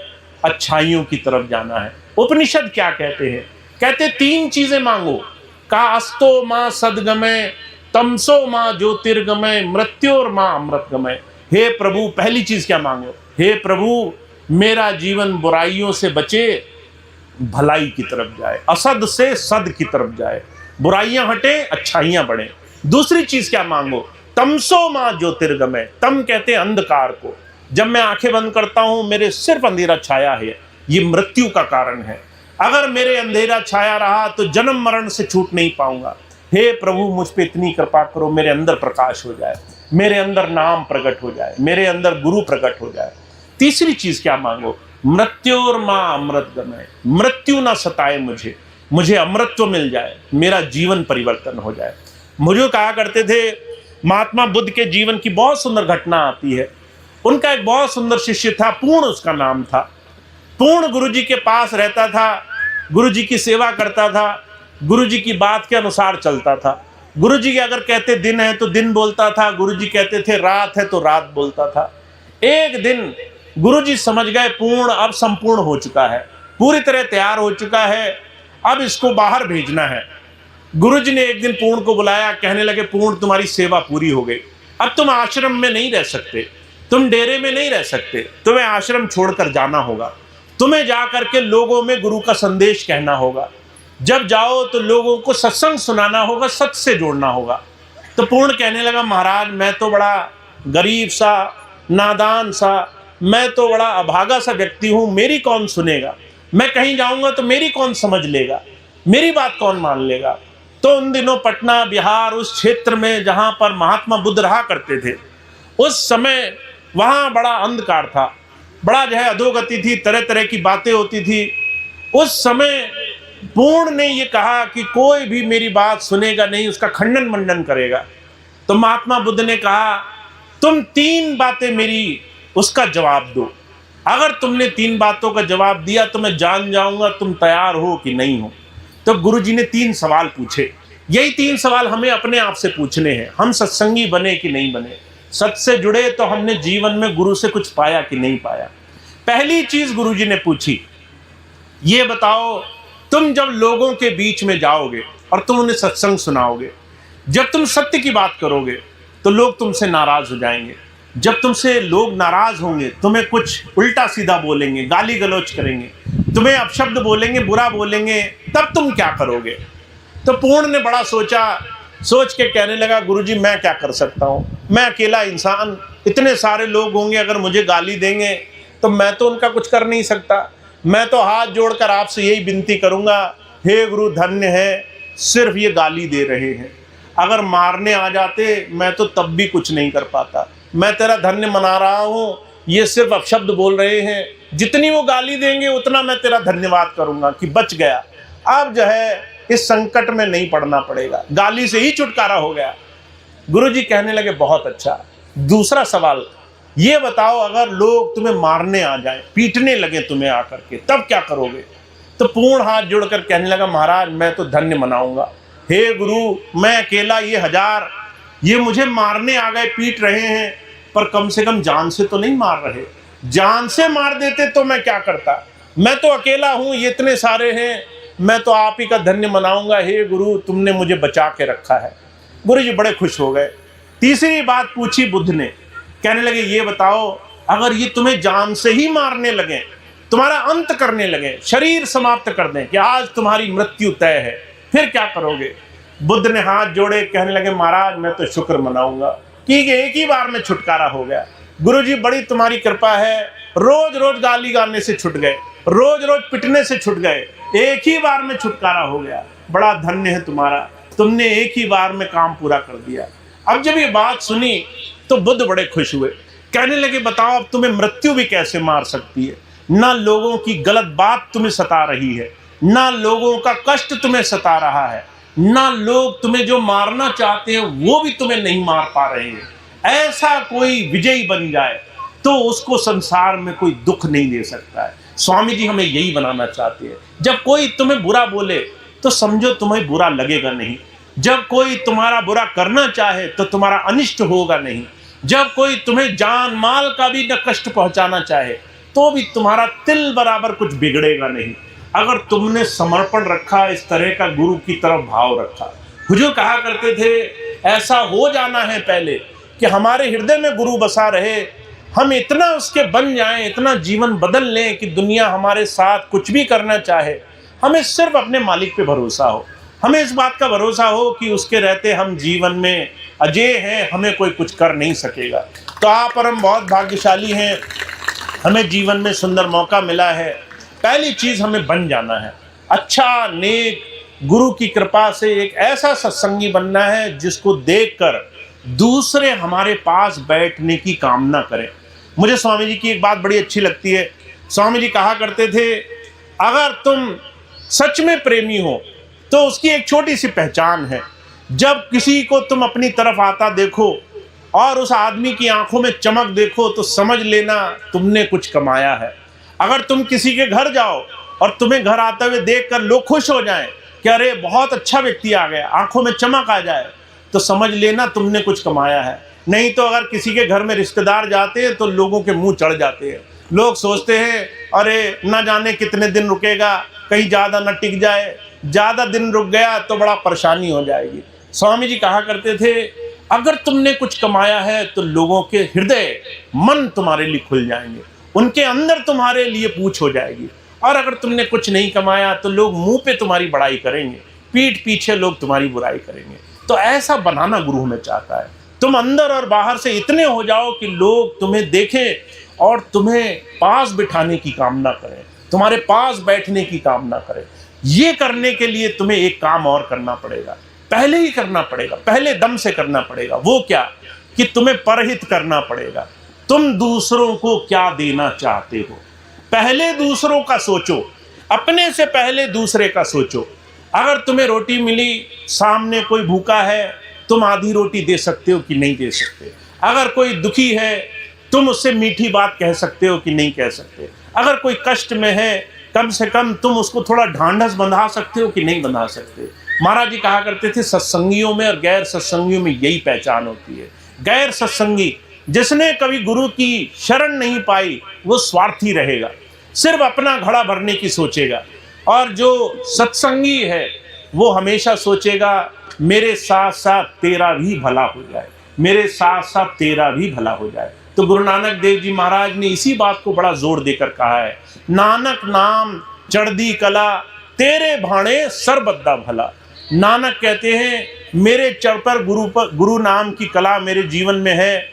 अच्छाइयों की तरफ जाना है। उपनिषद क्या कहते हैं, कहते 3 चीजें मांगो, का अस्तो माँ सदगमय, तमसो माँ ज्योतिर्गमय, मृत्योर माँ अमृतगमय। हे प्रभु, पहली चीज क्या मांगो, हे प्रभु मेरा जीवन बुराइयों से बचे, भलाई की तरफ जाए, असद से सद की तरफ जाए, बुराइयां हटे, अच्छाइयां बढ़े। दूसरी चीज क्या मांगो, तमसो माँ ज्योतिर्गमय। तम कहते हैं अंधकार को। जब मैं आंखें बंद करता हूं मेरे सिर्फ अंधेरा छाया है, ये मृत्यु का कारण है। अगर मेरे अंधेरा छाया रहा तो जन्म मरण से छूट नहीं पाऊंगा। हे प्रभु मुझ पे इतनी कृपा करो, मेरे अंदर प्रकाश हो जाए, मेरे अंदर नाम प्रकट हो जाए, मेरे अंदर गुरु प्रकट हो जाए। तीसरी चीज क्या मांगो, मृत्योर माँ अमृतगमय। मृत्यु ना सताए मुझे, मुझे अमृतत्व मिल जाए, मेरा जीवन परिवर्तन हो जाए। मुझे कहा करते थे, महात्मा बुद्ध के जीवन की बहुत सुंदर घटना आती है। उनका एक बहुत सुंदर शिष्य था, पूर्ण उसका नाम था। पूर्ण गुरुजी के पास रहता था, गुरुजी की सेवा करता था, गुरुजी की बात के अनुसार चलता था। गुरुजी के अगर कहते दिन है तो दिन बोलता था, गुरुजी कहते थे रात है तो रात बोलता था। एक दिन गुरुजी समझ गए पूर्ण अब संपूर्ण हो चुका है, पूरी तरह तैयार हो चुका है, अब इसको बाहर भेजना है। गुरुजी ने एक दिन पूर्ण को बुलाया, कहने लगे पूर्ण तुम्हारी सेवा पूरी हो गई, अब तुम आश्रम में नहीं रह सकते, तुम डेरे में नहीं रह सकते, तुम्हें आश्रम छोड़कर जाना होगा, तुम्हें जा करके लोगों में गुरु का संदेश कहना होगा। जब जाओ तो लोगों को सत्संग सुनाना होगा, सत्य से जोड़ना होगा। तो पूर्ण कहने लगा, महाराज मैं तो बड़ा गरीब सा, नादान सा, मैं तो बड़ा अभागा सा व्यक्ति हूँ, मेरी कौन सुनेगा, मैं कहीं जाऊंगा तो मेरी कौन समझ लेगा, मेरी बात कौन मान लेगा। तो उन दिनों पटना बिहार उस क्षेत्र में जहाँ पर महात्मा बुद्ध रहा करते थे, उस समय वहाँ बड़ा अंधकार था, बड़ा जो है अधोगति थी, तरह तरह की बातें होती थी। उस समय पूर्ण ने ये कहा कि कोई भी मेरी बात सुनेगा नहीं, उसका खंडन मंडन करेगा। तो महात्मा बुद्ध ने कहा तुम 3 बातें मेरी उसका जवाब दो, अगर तुमने 3 बातों का जवाब दिया तो मैं जान जाऊंगा तुम तैयार हो कि नहीं हो। तो गुरुजी ने 3 सवाल पूछे। यही 3 सवाल हमें अपने आप से पूछने हैं, हम सत्संगी बने कि नहीं बने, सत्य से जुड़े तो हमने जीवन में गुरु से कुछ पाया कि नहीं पाया। पहली चीज गुरुजी ने पूछी, ये बताओ तुम जब लोगों के बीच में जाओगे और तुम उन्हें सत्संग सुनाओगे, जब तुम सत्य की बात करोगे तो लोग तुमसे नाराज हो जाएंगे, जब तुमसे लोग नाराज होंगे, तुम्हें कुछ उल्टा सीधा बोलेंगे, गाली गलौज करेंगे, तुम्हें अपशब्द बोलेंगे, बुरा बोलेंगे, तब तुम क्या करोगे। तो पूर्ण ने बड़ा सोचा, सोच के कहने लगा गुरुजी मैं क्या कर सकता हूँ, मैं अकेला इंसान, इतने सारे लोग होंगे, अगर मुझे गाली देंगे तो मैं तो उनका कुछ कर नहीं सकता। मैं तो हाथ जोड़कर आपसे यही विनती करूँगा, हे गुरु धन्य है सिर्फ ये गाली दे रहे हैं, अगर मारने आ जाते मैं तो तब भी कुछ नहीं कर पाता, मैं तेरा धन्य मना रहा हूँ, ये सिर्फ अपशब्द बोल रहे हैं, जितनी वो गाली देंगे उतना मैं तेरा धन्यवाद करूँगा कि बच गया, अब जो है इस संकट में नहीं पड़ना पड़ेगा, गाली से ही छुटकारा हो गया। गुरुजी कहने लगे बहुत अच्छा, दूसरा सवाल ये बताओ अगर लोग तुम्हें मारने आ जाएं, पीटने लगे तुम्हें आकर के, तब क्या करोगे। तो पूर्ण हाथ जोड़कर कहने लगा महाराज मैं तो धन्य मनाऊंगा, हे गुरु मैं अकेला, ये 1000 ये मुझे मारने आ गए, पीट रहे हैं, पर कम से कम जान से तो नहीं मार रहे, जान से मार देते तो मैं क्या करता, मैं तो अकेला हूँ, ये इतने सारे हैं, मैं तो आप ही का धन्य मनाऊंगा, हे गुरु तुमने मुझे बचा के रखा है। गुरु जी बड़े खुश हो गए। तीसरी बात पूछी बुद्ध ने, कहने लगे ये बताओ, अगर ये तुम्हें जान से ही मारने लगे, तुम्हारा अंत करने लगे, शरीर समाप्त कर दें कि आज तुम्हारी मृत्यु तय है, फिर क्या करोगे? बुद्ध ने हाथ जोड़े, कहने लगे महाराज मैं तो शुक्र मनाऊंगा कि एक ही बार में छुटकारा हो गया। गुरुजी बड़ी तुम्हारी कृपा है, रोज रोज गाली गाने से छुट गए, रोज रोज पिटने से छुट गए, एक ही बार में छुटकारा हो गया, बड़ा धन्य है तुम्हारा, तुमने एक ही बार में काम पूरा कर दिया। अब जब ये बात सुनी तो बुद्ध बड़े खुश हुए, कहने लगे बताओ अब तुम्हें मृत्यु भी कैसे मार सकती है? ना लोगों की गलत बात तुम्हें सता रही है, ना लोगों का कष्ट तुम्हें सता रहा है, ना लोग तुम्हें जो मारना चाहते हैं वो भी तुम्हें नहीं मार पा रहे हैं। ऐसा कोई विजयी बन जाए तो उसको संसार में कोई दुख नहीं दे सकता है। स्वामी जी हमें यही बनाना चाहते हैं। जब कोई तुम्हें बुरा बोले तो समझो तुम्हें बुरा लगेगा नहीं, जब कोई तुम्हारा बुरा करना चाहे तो तुम्हारा अनिष्ट होगा नहीं, जब कोई तुम्हें जान माल का भी न कष्ट पहुंचाना चाहे तो भी तुम्हारा तिल बराबर कुछ बिगड़ेगा नहीं, अगर तुमने समर्पण रखा, इस तरह का गुरु की तरफ भाव रखा। हुजूर कहा करते थे ऐसा हो जाना है पहले कि हमारे हृदय में गुरु बसा रहे, हम इतना उसके बन जाएं, इतना जीवन बदल लें कि दुनिया हमारे साथ कुछ भी करना चाहे, हमें सिर्फ अपने मालिक पे भरोसा हो, हमें इस बात का भरोसा हो कि उसके रहते हम जीवन में अजय हैं, हमें कोई कुछ कर नहीं सकेगा। तो आप और हम बहुत भाग्यशाली हैं, हमें जीवन में सुंदर मौका मिला है। पहली चीज़ हमें बन जाना है, अच्छा नेक गुरु की कृपा से एक ऐसा सत्संगी बनना है जिसको देखकर दूसरे हमारे पास बैठने की कामना करें। मुझे स्वामी जी की एक बात बड़ी अच्छी लगती है। स्वामी जी कहा करते थे अगर तुम सच में प्रेमी हो तो उसकी एक छोटी सी पहचान है, जब किसी को तुम अपनी तरफ आता देखो और उस आदमी की आंखों में चमक देखो तो समझ लेना तुमने कुछ कमाया है। अगर तुम किसी के घर जाओ और तुम्हें घर आते हुए देखकर लोग खुश हो जाएं कि अरे बहुत अच्छा व्यक्ति आ गया, आंखों में चमक आ जाए, तो समझ लेना तुमने कुछ कमाया है। नहीं तो अगर किसी के घर में रिश्तेदार जाते हैं तो लोगों के मुंह चढ़ जाते हैं, लोग सोचते हैं अरे ना जाने कितने दिन रुकेगा, कहीं ज़्यादा न टिक जाए, ज़्यादा दिन रुक गया तो बड़ा परेशानी हो जाएगी। स्वामी जी कहा करते थे अगर तुमने कुछ कमाया है तो लोगों के हृदय मन तुम्हारे लिए खुल जाएंगे, उनके अंदर तुम्हारे लिए पूछ हो जाएगी। और अगर तुमने कुछ नहीं कमाया तो लोग मुंह पे तुम्हारी बड़ाई करेंगे, पीठ पीछे लोग तुम्हारी बुराई करेंगे। तो ऐसा बनाना गुरु हमें चाहता है, तुम अंदर और बाहर से इतने हो जाओ कि लोग तुम्हें देखें और तुम्हें पास बिठाने की कामना करें, तुम्हारे पास बैठने की कामना करें। ये करने के लिए तुम्हें एक काम और करना पड़ेगा, पहले ही करना पड़ेगा, पहले दम से करना पड़ेगा। वो क्या कि तुम्हें परहित करना पड़ेगा। तुम दूसरों को क्या देना चाहते हो, पहले दूसरों का सोचो, अपने से पहले दूसरे का सोचो। अगर तुम्हें रोटी मिली, सामने कोई भूखा है, तुम आधी रोटी दे सकते हो कि नहीं दे सकते? अगर कोई दुखी है तुम उससे मीठी बात कह सकते हो कि नहीं कह सकते? अगर कोई कष्ट में है कम से कम तुम उसको थोड़ा ढांढस बंधा सकते हो कि नहीं बंधा सकते? महाराज जी कहा करते थे सत्संगियों में और गैर सत्संगियों में यही पहचान होती है। गैर सत्संगी जिसने कभी गुरु की शरण नहीं पाई वो स्वार्थी रहेगा, सिर्फ अपना घड़ा भरने की सोचेगा। और जो सत्संगी है वो हमेशा सोचेगा मेरे साथ साथ तेरा भी भला हो जाए, मेरे साथ साथ तेरा भी भला हो जाए। तो गुरु नानक देव जी महाराज ने इसी बात को बड़ा जोर देकर कहा है, नानक नाम चढ़दी कला तेरे भाणे सरबद्दा भला। नानक कहते हैं मेरे चढ़ पर गुरु नाम की कला मेरे जीवन में है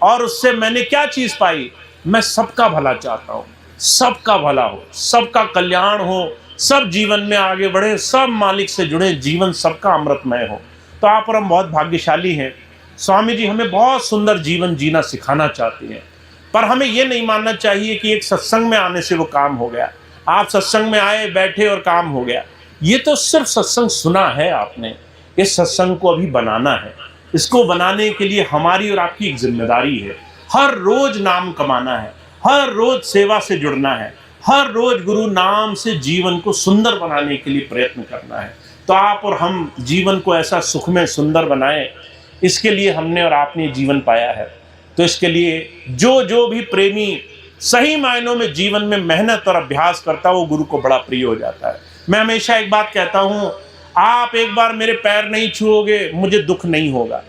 और उससे मैंने क्या चीज़ पाई, मैं सबका भला चाहता हूँ, सबका भला हो, सबका कल्याण हो, सब जीवन में आगे बढ़े, सब मालिक से जुड़े, जीवन सबका अमृतमय हो। तो आप और हम बहुत भाग्यशाली हैं। स्वामी जी हमें बहुत सुंदर जीवन जीना सिखाना चाहते हैं, पर हमें ये नहीं मानना चाहिए कि एक सत्संग में आने से वो काम हो गया। आप सत्संग में आए, बैठे और काम हो गया। ये तो सिर्फ सत्संग सुना है आपने, इस सत्संग को अभी बनाना है। इसको बनाने के लिए हमारी और आपकी एक जिम्मेदारी है। हर रोज नाम कमाना है, हर रोज सेवा से जुड़ना है, हर रोज गुरु नाम से जीवन को सुंदर बनाने के लिए प्रयत्न करना है। तो आप और हम जीवन को ऐसा सुखमय सुंदर बनाएं, इसके लिए हमने और आपने जीवन पाया है। तो इसके लिए जो भी प्रेमी सही मायनों में जीवन में मेहनत और अभ्यास करता है वो गुरु को बड़ा प्रिय हो जाता है। मैं हमेशा एक बात कहता हूँ, आप एक बार मेरे पैर नहीं छुओगे मुझे दुख नहीं होगा,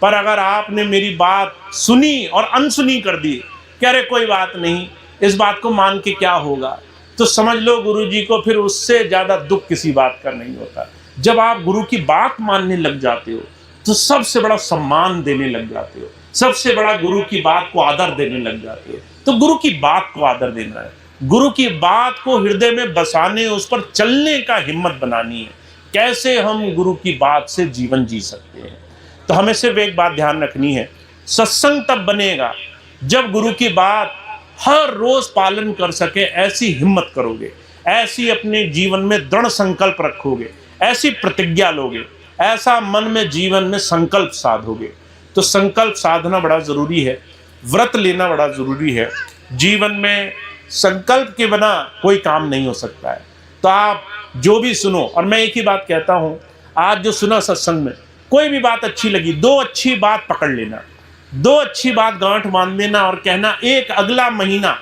पर अगर आपने मेरी बात सुनी और अनसुनी कर दी कि अरे कोई बात नहीं, इस बात को मान के क्या होगा, तो समझ लो गुरुजी को फिर उससे ज़्यादा दुख किसी बात का नहीं होता। जब आप गुरु की बात मानने लग जाते हो तो सबसे बड़ा सम्मान देने लग जाते हो, सबसे बड़ा गुरु की बात को आदर देने लग जाते हो। तो गुरु की बात को आदर देना है, गुरु की बात को हृदय में बसाने, उस पर चलने का हिम्मत बनानी है। कैसे हम गुरु की बात से जीवन जी सकते हैं? तो हमें सिर्फ एक बात ध्यान रखनी है, सत्संग तब बनेगा जब गुरु की बात हर रोज पालन कर सके ऐसी हिम्मत करोगे, ऐसी अपने जीवन में दृढ़ संकल्प रखोगे, ऐसी प्रतिज्ञा लोगे, ऐसा मन में जीवन में संकल्प साधोगे। तो संकल्प साधना बड़ा जरूरी है, व्रत लेना बड़ा जरूरी है। जीवन में संकल्प के बिना कोई काम नहीं हो सकता है। तो आप जो भी सुनो, और मैं एक ही बात कहता हूं, आज जो सुना सत्संग में, कोई भी बात अच्छी लगी, 2 अच्छी बात पकड़ लेना, 2 अच्छी बात गांठ बांध देना और कहना एक अगला महीना,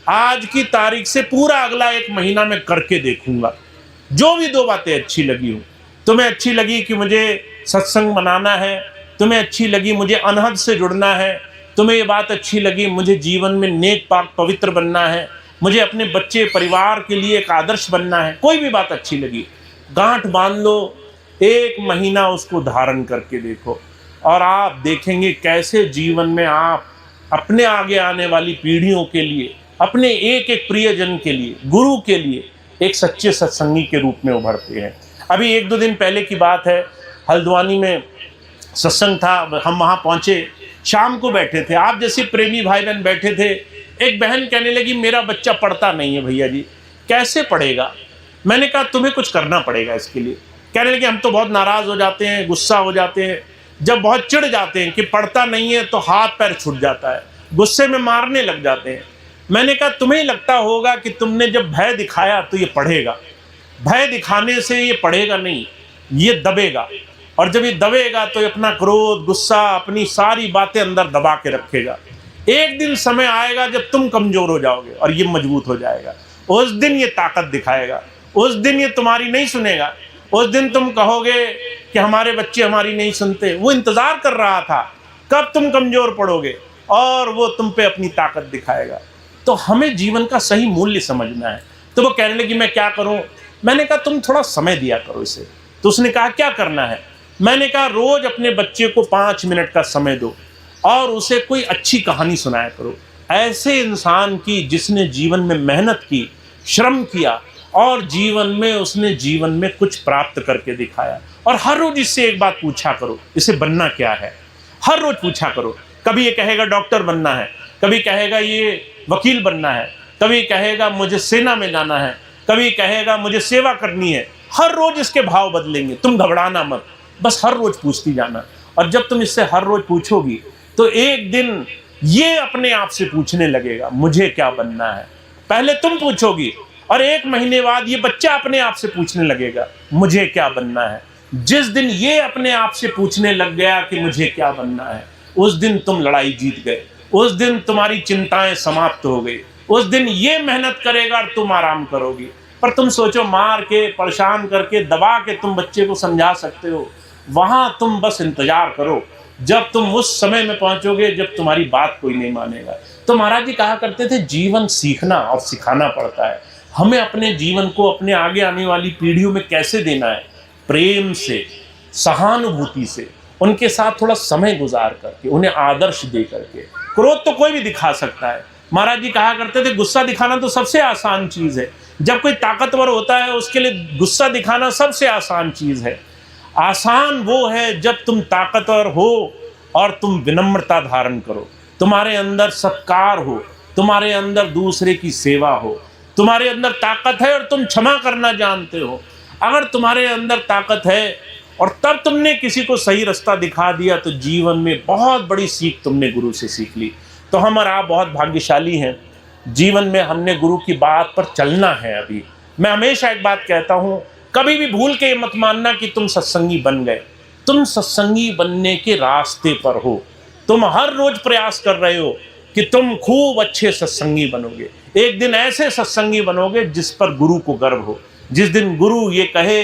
आज की तारीख से पूरा अगला 1 महीना में करके देखूंगा। जो भी 2 बातें अच्छी लगी हो, तुम्हें अच्छी लगी कि मुझे सत्संग बनाना है, तुम्हें अच्छी लगी मुझे अनहद से जुड़ना है, तुम्हें ये बात अच्छी लगी मुझे जीवन में नेक पाक पवित्र बनना है, मुझे अपने बच्चे परिवार के लिए एक आदर्श बनना है, कोई भी बात अच्छी लगी, गांठ बांध लो, 1 महीना उसको धारण करके देखो और आप देखेंगे कैसे जीवन में आप अपने आगे आने वाली पीढ़ियों के लिए, अपने एक एक प्रियजन के लिए, गुरु के लिए एक सच्चे सत्संगी के रूप में उभरते हैं। अभी 1-2 दिन पहले की बात है, हल्द्वानी में सत्संग था, हम वहाँ पहुँचे, शाम को बैठे थे, आप जैसे प्रेमी भाई बहन बैठे थे। एक बहन कहने लगी मेरा बच्चा पढ़ता नहीं है भैया जी, कैसे पढ़ेगा? मैंने कहा तुम्हें कुछ करना पड़ेगा इसके लिए। कहने लगे हम तो बहुत नाराज़ हो जाते हैं, गुस्सा हो जाते हैं, जब बहुत चिढ़ जाते हैं कि पढ़ता नहीं है तो हाथ पैर छूट जाता है, गुस्से में मारने लग जाते हैं। मैंने कहा तुम्हें लगता होगा कि तुमने जब भय दिखाया तो ये पढ़ेगा, भय दिखाने से ये पढ़ेगा नहीं, ये दबेगा, और जब ये दबेगा तो ये अपना क्रोध, गुस्सा, अपनी सारी बातें अंदर दबा के रखेगा। एक दिन समय आएगा जब तुम कमजोर हो जाओगे और ये मजबूत हो जाएगा, उस दिन ये ताकत दिखाएगा, उस दिन ये तुम्हारी नहीं सुनेगा, उस दिन तुम कहोगे कि हमारे बच्चे हमारी नहीं सुनते। वो इंतजार कर रहा था कब तुम कमजोर पड़ोगे और वो तुम पे अपनी ताकत दिखाएगा। तो हमें जीवन का सही मूल्य समझना है। तो वो कहने लगी मैं क्या करूं? मैंने कहा तुम थोड़ा समय दिया करो इसे। तो उसने कहा क्या करना है? मैंने कहा रोज अपने बच्चे को 5 मिनट का समय दो और उसे कोई अच्छी कहानी सुनाया करो, ऐसे इंसान की जिसने जीवन में मेहनत की, श्रम किया और जीवन में उसने जीवन में कुछ प्राप्त करके दिखाया। और हर रोज इससे एक बात पूछा करो, इसे बनना क्या है, हर रोज पूछा करो। कभी ये कहेगा डॉक्टर बनना है, कभी कहेगा ये वकील बनना है, कभी कहेगा मुझे सेना में जाना है, कभी कहेगा मुझे सेवा करनी है। हर रोज इसके भाव बदलेंगे, तुम घबराना मत, बस हर रोज पूछती जाना। और जब तुम इससे हर रोज पूछोगी तो एक दिन ये अपने आप से पूछने लगेगा मुझे क्या बनना है। पहले तुम पूछोगी और 1 महीने बाद ये बच्चा अपने आप से पूछने लगेगा मुझे क्या बनना है। जिस दिन ये अपने आप से पूछने लग गया कि मुझे क्या बनना है, उस दिन तुम लड़ाई जीत गए, उस दिन तुम्हारी चिंताएं समाप्त हो गई, उस दिन ये मेहनत करेगा और तुम आराम करोगी। पर तुम सोचो मार के, परेशान करके, दबा के तुम बच्चे को समझा सकते हो, वहां तुम बस इंतजार करो जब तुम उस समय में पहुंचोगे जब तुम्हारी बात कोई नहीं मानेगा। तो महाराज जी कहा करते थे जीवन सीखना और सिखाना पड़ता है। हमें अपने जीवन को अपने आगे आने वाली पीढ़ियों में कैसे देना है? प्रेम से, सहानुभूति से, उनके साथ थोड़ा समय गुजार करके, उन्हें आदर्श दे करके। क्रोध तो कोई भी दिखा सकता है। महाराज जी कहा करते थे गुस्सा दिखाना तो सबसे आसान चीज है। जब कोई ताकतवर होता है उसके लिए गुस्सा दिखाना सबसे आसान चीज है। आसान वो है जब तुम ताकतवर हो और तुम विनम्रता धारण करो, तुम्हारे अंदर सत्कार हो, तुम्हारे अंदर दूसरे की सेवा हो, तुम्हारे अंदर ताकत है और तुम क्षमा करना जानते हो। अगर तुम्हारे अंदर ताकत है और तब तुमने किसी को सही रास्ता दिखा दिया तो जीवन में बहुत बड़ी सीख तुमने गुरु से सीख ली। तो हम और आप बहुत भाग्यशाली हैं, जीवन में हमने गुरु की बात पर चलना है। अभी मैं हमेशा एक बात कहता हूँ, कभी भी भूल के मत मानना कि तुम सत्संगी बन गए। तुम सत्संगी बनने के रास्ते पर हो, तुम हर रोज प्रयास कर रहे हो कि तुम खूब अच्छे सत्संगी बनोगे। एक दिन ऐसे सत्संगी बनोगे जिस पर गुरु को गर्व हो, जिस दिन गुरु ये कहे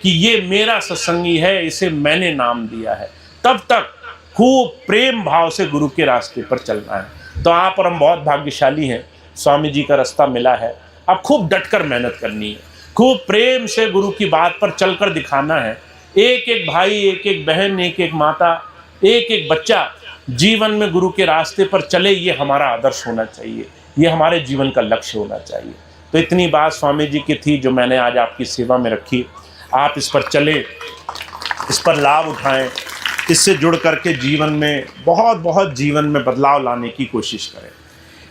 कि ये मेरा सत्संगी है, इसे मैंने नाम दिया है। तब तक खूब प्रेम भाव से गुरु के रास्ते पर चलना है। तो आप और हम बहुत भाग्यशाली हैं, स्वामी जी का रास्ता मिला है। अब खूब डटकर मेहनत करनी है, खूब प्रेम से गुरु की बात पर चलकर दिखाना है। एक एक भाई, एक एक बहन, एक एक माता, एक एक बच्चा जीवन में गुरु के रास्ते पर चले, ये हमारा आदर्श होना चाहिए, ये हमारे जीवन का लक्ष्य होना चाहिए। तो इतनी बात स्वामी जी की थी जो मैंने आज आपकी सेवा में रखी। आप इस पर चले, इस पर लाभ उठाएं, इससे जुड़ करके जीवन में बहुत जीवन में बदलाव लाने की कोशिश करें।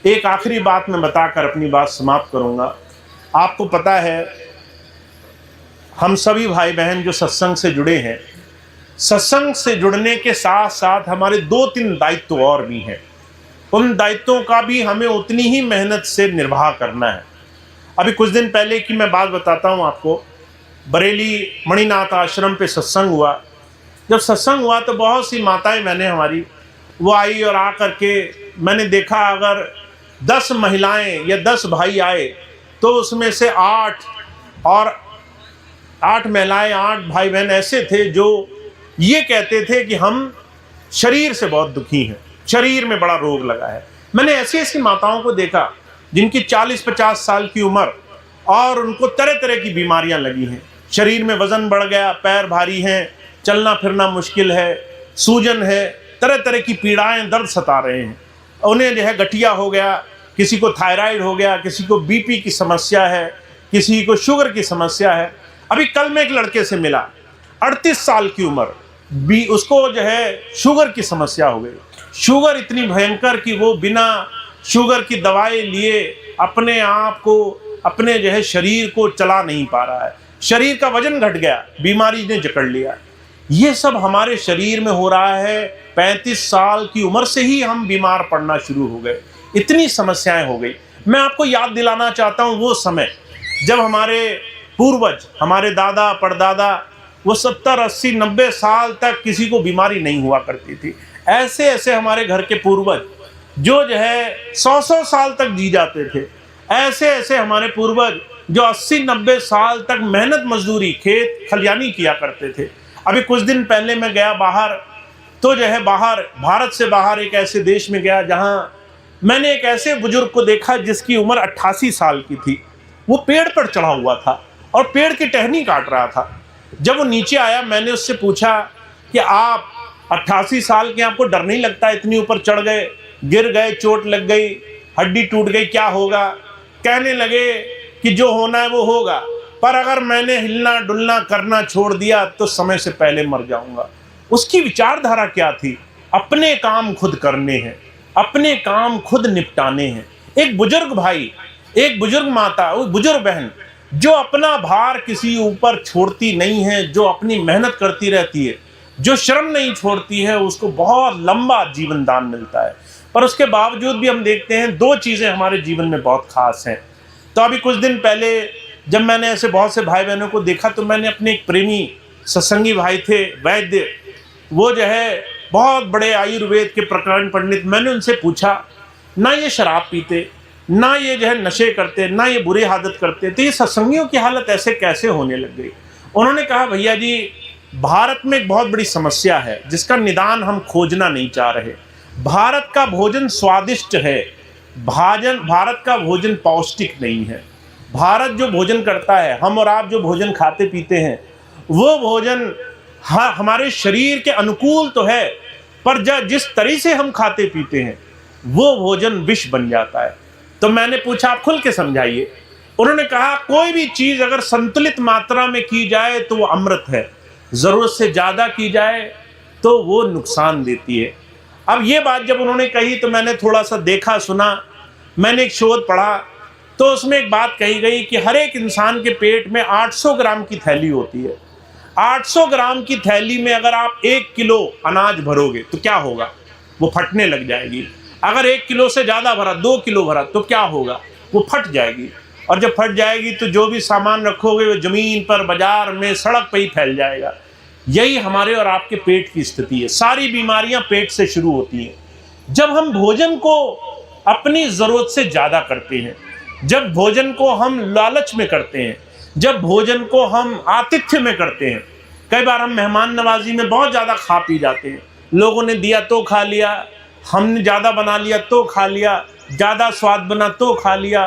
एक आखिरी बात मैं बताकर अपनी बात समाप्त करूंगा। आपको पता है, हम सभी भाई बहन जो सत्संग से जुड़े हैं, सत्संग से जुड़ने के साथ साथ हमारे 2-3 दायित्व और भी हैं। उन दायित्वों का भी हमें उतनी ही मेहनत से निर्वाह करना है। अभी कुछ दिन पहले की मैं बात बताता हूँ आपको। बरेली मणिनाथ आश्रम पे सत्संग हुआ। जब सत्संग हुआ तो बहुत सी माताएं मैंने हमारी वो आई और आ करके मैंने देखा, अगर 10 महिलाएं या 10 भाई आए तो उसमें से 8 महिलाएं, 8 भाई बहन ऐसे थे जो ये कहते थे कि हम शरीर से बहुत दुखी हैं, शरीर में बड़ा रोग लगा है। मैंने ऐसी ऐसी माताओं को देखा जिनकी 40-50 साल की उम्र और उनको तरह तरह की बीमारियां लगी हैं। शरीर में वजन बढ़ गया, पैर भारी हैं, चलना फिरना मुश्किल है, सूजन है, तरह तरह की पीड़ाएं, दर्द सता रहे हैं। उन्हें जो है गठिया हो गया, किसी को थायराइड हो गया, किसी को बीपी की समस्या है, किसी को शुगर की समस्या है। अभी कल मैं एक लड़के से मिला, 38 साल की उम्र, उसको जो है शुगर की समस्या हो गई। शुगर इतनी भयंकर कि वो बिना शुगर की दवाई लिए अपने आप को, अपने जो है शरीर को चला नहीं पा रहा है। शरीर का वजन घट गया, बीमारी ने जकड़ लिया। ये सब हमारे शरीर में हो रहा है। 35 साल की उम्र से ही हम बीमार पड़ना शुरू हो गए, इतनी समस्याएं हो गई। मैं आपको याद दिलाना चाहता हूँ वो समय जब हमारे पूर्वज, हमारे दादा परदादा, वो 70, 80, 90 साल तक किसी को बीमारी नहीं हुआ करती थी। ऐसे ऐसे हमारे घर के पूर्वज जो है 100-100 साल तक जी जाते थे। ऐसे ऐसे हमारे पूर्वज जो 80-90 साल तक मेहनत मजदूरी, खेत खलियानी किया करते थे। अभी कुछ दिन पहले मैं गया बाहर, तो जो है बाहर, भारत से बाहर एक ऐसे देश में गया जहां मैंने एक ऐसे बुजुर्ग को देखा जिसकी उम्र 88 साल की थी। वो पेड़ पर चढ़ा हुआ था और पेड़ की टहनी काट रहा था। जब वो नीचे आया, मैंने उससे पूछा कि आप 88 साल के, आपको डर नहीं लगता? इतनी ऊपर चढ़ गए, गिर गए, चोट लग गई, हड्डी टूट गई, क्या होगा? कहने लगे कि जो होना है वो होगा, पर अगर मैंने हिलना डुलना करना छोड़ दिया तो समय से पहले मर जाऊंगा। उसकी विचारधारा क्या थी? अपने काम खुद करने हैं, अपने काम खुद निपटाने हैं। एक बुजुर्ग भाई, एक बुजुर्ग माता, वो बुजुर्ग बहन जो अपना भार किसी ऊपर छोड़ती नहीं है, जो अपनी मेहनत करती रहती है, जो श्रम नहीं छोड़ती है, उसको बहुत लंबा जीवन दान मिलता है। पर उसके बावजूद भी हम देखते हैं 2 चीज़ें हमारे जीवन में बहुत खास हैं। तो अभी कुछ दिन पहले जब मैंने ऐसे बहुत से भाई बहनों को देखा तो मैंने अपने एक प्रेमी सत्संगी भाई थे, वैद्य, वो जो है बहुत बड़े आयुर्वेद के प्रकरण पंडित, मैंने उनसे पूछा, ना ये शराब पीते, ना ये जो है नशे करते, ना ये बुरी आदत करते, तो ये सत्संगियों की हालत ऐसे कैसे होने लग गई? उन्होंने कहा, भैया जी, भारत में एक बहुत बड़ी समस्या है जिसका निदान हम खोजना नहीं चाह रहे। भारत का भोजन स्वादिष्ट है, भारत का भोजन पौष्टिक नहीं है। भारत जो भोजन करता है, हम और आप जो भोजन खाते पीते हैं, वो भोजन हमारे शरीर के अनुकूल तो है, पर जिस तरह से हम खाते पीते हैं वो भोजन विष बन जाता है। तो मैंने पूछा, आप खुल के समझाइए। उन्होंने कहा, कोई भी चीज अगर संतुलित मात्रा में की जाए तो वो अमृत है, जरूरत से ज्यादा की जाए तो वो नुकसान देती है। अब ये बात जब उन्होंने कही तो मैंने थोड़ा सा देखा सुना, मैंने एक शोध पढ़ा तो उसमें एक बात कही गई कि हर एक इंसान के पेट में 800 ग्राम की थैली होती है। 800 ग्राम की थैली में अगर आप 1 किलो अनाज भरोगे तो क्या होगा? वो फटने लग जाएगी। अगर 1 किलो से ज़्यादा भरा, 2 किलो भरा, तो क्या होगा? वो फट जाएगी। और जब फट जाएगी तो जो भी सामान रखोगे वो ज़मीन पर, बाजार में, सड़क पर ही फैल जाएगा। यही हमारे और आपके पेट की स्थिति है। सारी बीमारियां पेट से शुरू होती हैं। जब हम भोजन को अपनी ज़रूरत से ज़्यादा करते हैं, जब भोजन को हम लालच में करते हैं, जब भोजन को हम आतिथ्य में करते हैं, कई बार हम मेहमान नवाजी में बहुत ज़्यादा खा पी जाते हैं, लोगों ने दिया तो खा लिया, हमने ज़्यादा बना लिया तो खा लिया, ज़्यादा स्वाद बना तो खा लिया,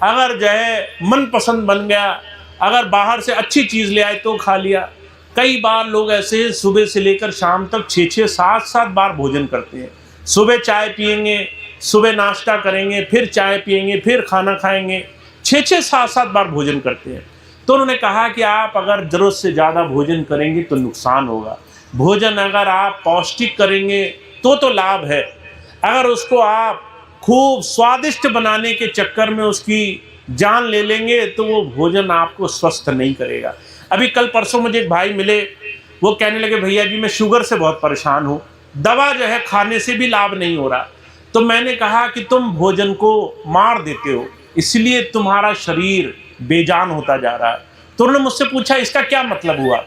अगर जो है मनपसंद बन गया, अगर बाहर से अच्छी चीज़ ले आए तो खा लिया। कई बार लोग ऐसे सुबह से लेकर शाम तक 6-6, 7-7 बार भोजन करते हैं। सुबह चाय पिएंगे, सुबह नाश्ता करेंगे, फिर चाय पिएंगे, फिर खाना खाएंगे, 6-6, 7-7 बार भोजन करते हैं। तो उन्होंने कहा कि आप अगर ज़रूरत से ज़्यादा भोजन करेंगे तो नुकसान होगा। भोजन अगर आप पौष्टिक करेंगे तो लाभ है। अगर उसको आप खूब स्वादिष्ट बनाने के चक्कर में उसकी जान ले लेंगे तो वो भोजन आपको स्वस्थ नहीं करेगा। अभी कल परसों मुझे एक भाई मिले, वो कहने लगे भैया जी मैं शुगर से बहुत परेशान हूँ, दवा जो है खाने से भी लाभ नहीं हो रहा। तो मैंने कहा कि तुम भोजन को मार देते हो, इसलिए तुम्हारा शरीर बेजान होता जा रहा है। तो उन्होंने मुझसे पूछा इसका क्या मतलब हुआ।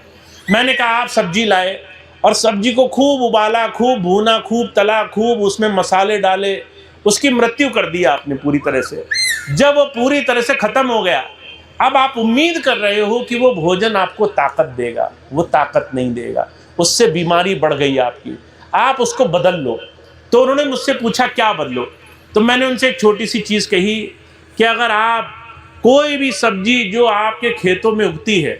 मैंने कहा आप सब्जी लाए और सब्जी को खूब उबाला, खूब भूना, खूब तला, खूब उसमें मसाले डाले, उसकी मृत्यु कर दिया आपने पूरी तरह से। जब वो पूरी तरह से खत्म हो गया, अब आप उम्मीद कर रहे हो कि वो भोजन आपको ताकत देगा, वो ताकत नहीं देगा, उससे बीमारी बढ़ गई आपकी, आप उसको बदल लो। तो उन्होंने मुझसे पूछा क्या बदलो। तो मैंने उनसे एक छोटी सी चीज़ कही कि अगर आप कोई भी सब्जी जो आपके खेतों में उगती है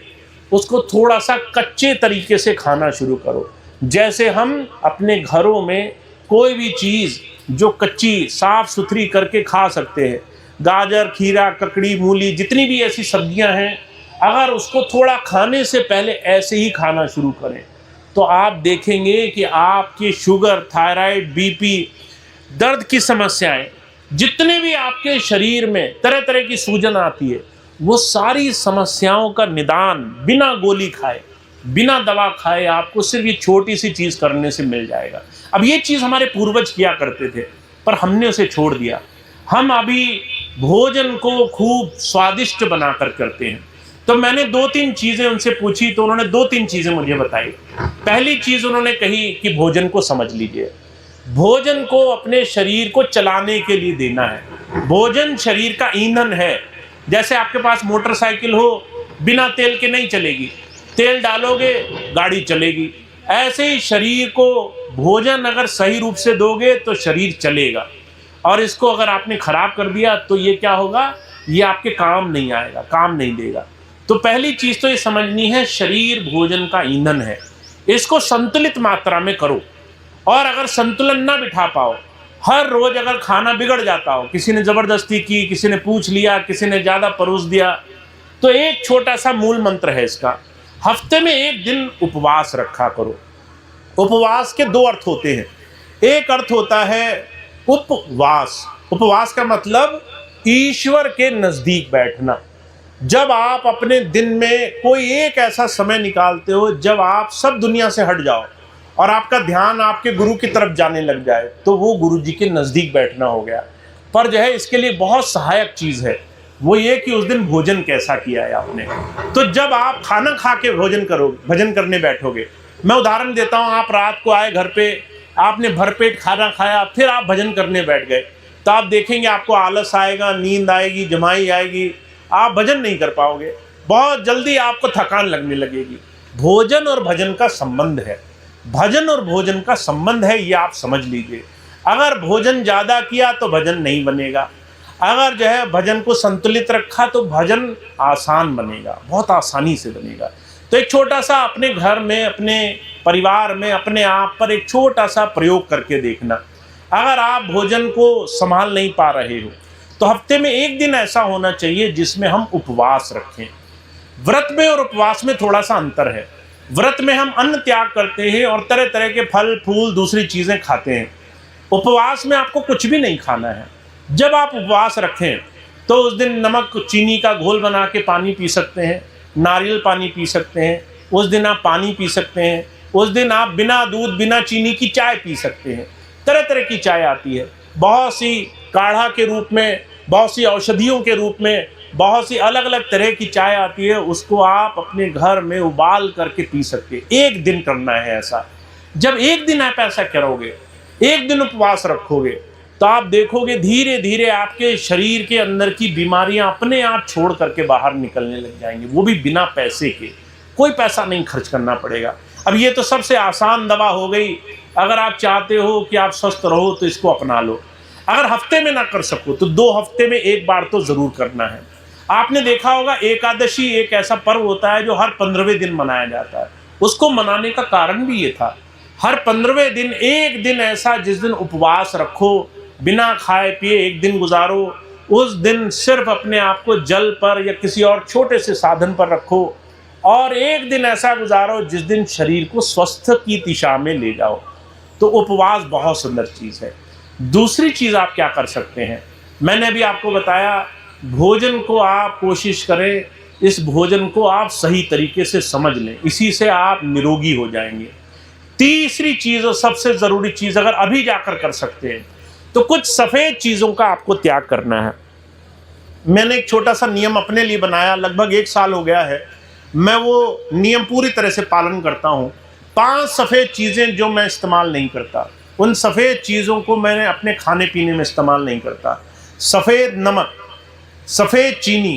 उसको थोड़ा सा कच्चे तरीके से खाना शुरू करो। जैसे हम अपने घरों में कोई भी चीज़ जो कच्ची साफ सुथरी करके खा सकते हैं, गाजर, खीरा, ककड़ी, मूली, जितनी भी ऐसी सब्जियां हैं, अगर उसको थोड़ा खाने से पहले ऐसे ही खाना शुरू करें तो आप देखेंगे कि आपकी शुगर, थायराइड, बीपी, दर्द की समस्याएं, जितने भी आपके शरीर में तरह तरह की सूजन आती है, वो सारी समस्याओं का निदान बिना गोली खाए, बिना दवा खाए आपको सिर्फ ये छोटी सी चीज़ करने से मिल जाएगा। अब ये चीज़ हमारे पूर्वज किया करते थे पर हमने उसे छोड़ दिया। हम अभी भोजन को खूब स्वादिष्ट बनाकर करते हैं। तो मैंने 2-3 चीज़ें उनसे पूछी तो उन्होंने 2-3 चीज़ें मुझे बताई। पहली चीज़ उन्होंने कही कि भोजन को समझ लीजिए, भोजन को अपने शरीर को चलाने के लिए देना है। भोजन शरीर का ईंधन है। जैसे आपके पास मोटरसाइकिल हो, बिना तेल के नहीं चलेगी, तेल डालोगे गाड़ी चलेगी। ऐसे ही शरीर को भोजन अगर सही रूप से दोगे तो शरीर चलेगा, और इसको अगर आपने खराब कर दिया तो ये क्या होगा, ये आपके काम नहीं आएगा, काम नहीं देगा। तो पहली चीज़ तो ये समझनी है, शरीर भोजन का ईंधन है, इसको संतुलित मात्रा में करो। और अगर संतुलन ना बिठा पाओ, हर रोज अगर खाना बिगड़ जाता हो, किसी ने ज़बरदस्ती की, किसी ने पूछ लिया, किसी ने ज़्यादा परोस दिया, तो एक छोटा सा मूल मंत्र है इसका, हफ्ते में 1 दिन उपवास रखा करो। उपवास के 2 अर्थ होते हैं। एक अर्थ होता है उपवास। उपवास का मतलब ईश्वर के नज़दीक बैठना। जब आप अपने दिन में कोई एक ऐसा समय निकालते हो जब आप सब दुनिया से हट जाओ और आपका ध्यान आपके गुरु की तरफ जाने लग जाए, तो वो गुरु जी के नज़दीक बैठना हो गया। पर जो है इसके लिए बहुत सहायक चीज़ है, वो ये कि उस दिन भोजन कैसा किया है आपने। तो जब आप खाना खा के भजन करने बैठोगे, मैं उदाहरण देता हूँ, आप रात को आए घर पे, आपने भरपेट खाना खाया, फिर आप भजन करने बैठ गए, तो आप देखेंगे आपको आलस आएगा, नींद आएगी, जमाई आएगी, आप भजन नहीं कर पाओगे, बहुत जल्दी आपको थकान लगने लगेगी। भोजन और भजन का संबंध है, भजन और भोजन का संबंध है, ये आप समझ लीजिए। अगर भोजन ज़्यादा किया तो भजन नहीं बनेगा, अगर जो है भजन को संतुलित रखा तो भजन आसान बनेगा, बहुत आसानी से बनेगा। तो एक छोटा सा अपने घर में, अपने परिवार में, अपने आप पर एक छोटा सा प्रयोग करके देखना। अगर आप भोजन को संभाल नहीं पा रहे हो तो हफ्ते में 1 दिन ऐसा होना चाहिए जिसमें हम उपवास रखें। व्रत में और उपवास में थोड़ा सा अंतर है। व्रत में हम अन्न त्याग करते हैं और तरह तरह के फल फूल दूसरी चीज़ें खाते हैं। उपवास में आपको कुछ भी नहीं खाना है। जब आप उपवास रखें तो उस दिन नमक चीनी का घोल बना के पानी पी सकते हैं, नारियल पानी पी सकते हैं, उस दिन आप पानी पी सकते हैं, उस दिन आप बिना दूध बिना चीनी की चाय पी सकते हैं। तरह तरह की चाय आती है, बहुत सी काढ़ा के रूप में, बहुत सी औषधियों के रूप में, बहुत सी अलग अलग तरह की चाय आती है, उसको आप अपने घर में उबाल करके पी सकते हैं। 1 दिन करना है ऐसा। जब 1 दिन आप ऐसा करोगे, 1 दिन उपवास रखोगे, तो आप देखोगे धीरे धीरे आपके शरीर के अंदर की बीमारियां अपने आप छोड़ करके बाहर निकलने लग जाएंगी, वो भी बिना पैसे के। कोई पैसा नहीं खर्च करना पड़ेगा। अब ये तो सबसे आसान दवा हो गई अगर आप चाहते हो कि आप स्वस्थ रहो तो इसको अपना लो। अगर हफ्ते में ना कर सको तो 2 हफ्ते में एक बार तो जरूर करना है। आपने देखा होगा एकादशी एक ऐसा पर्व होता है जो हर 15वें दिन मनाया जाता है। उसको मनाने का कारण भी ये था, हर 15वें दिन एक दिन ऐसा जिस दिन उपवास रखो, बिना खाए पिए एक दिन गुजारो। उस दिन सिर्फ अपने आप को जल पर या किसी और छोटे से साधन पर रखो और एक दिन ऐसा गुजारो जिस दिन शरीर को स्वस्थ की दिशा में ले जाओ। तो उपवास बहुत सुंदर चीज़ है। दूसरी चीज़ आप क्या कर सकते हैं, मैंने अभी आपको बताया, भोजन को आप कोशिश करें, इस भोजन को आप सही तरीके से समझ लें, इसी से आप निरोगी हो जाएंगे। तीसरी चीज़ और सबसे ज़रूरी चीज़ अगर अभी जाकर कर सकते हैं तो कुछ सफ़ेद चीज़ों का आपको त्याग करना है। मैंने एक छोटा सा नियम अपने लिए बनाया, लगभग 1 साल हो गया है, मैं वो नियम पूरी तरह से पालन करता हूँ। 5 सफ़ेद चीज़ें जो मैं इस्तेमाल नहीं करता, उन सफ़ेद चीज़ों को मैंने अपने खाने पीने में इस्तेमाल नहीं करता। सफ़ेद नमक, सफ़ेद चीनी,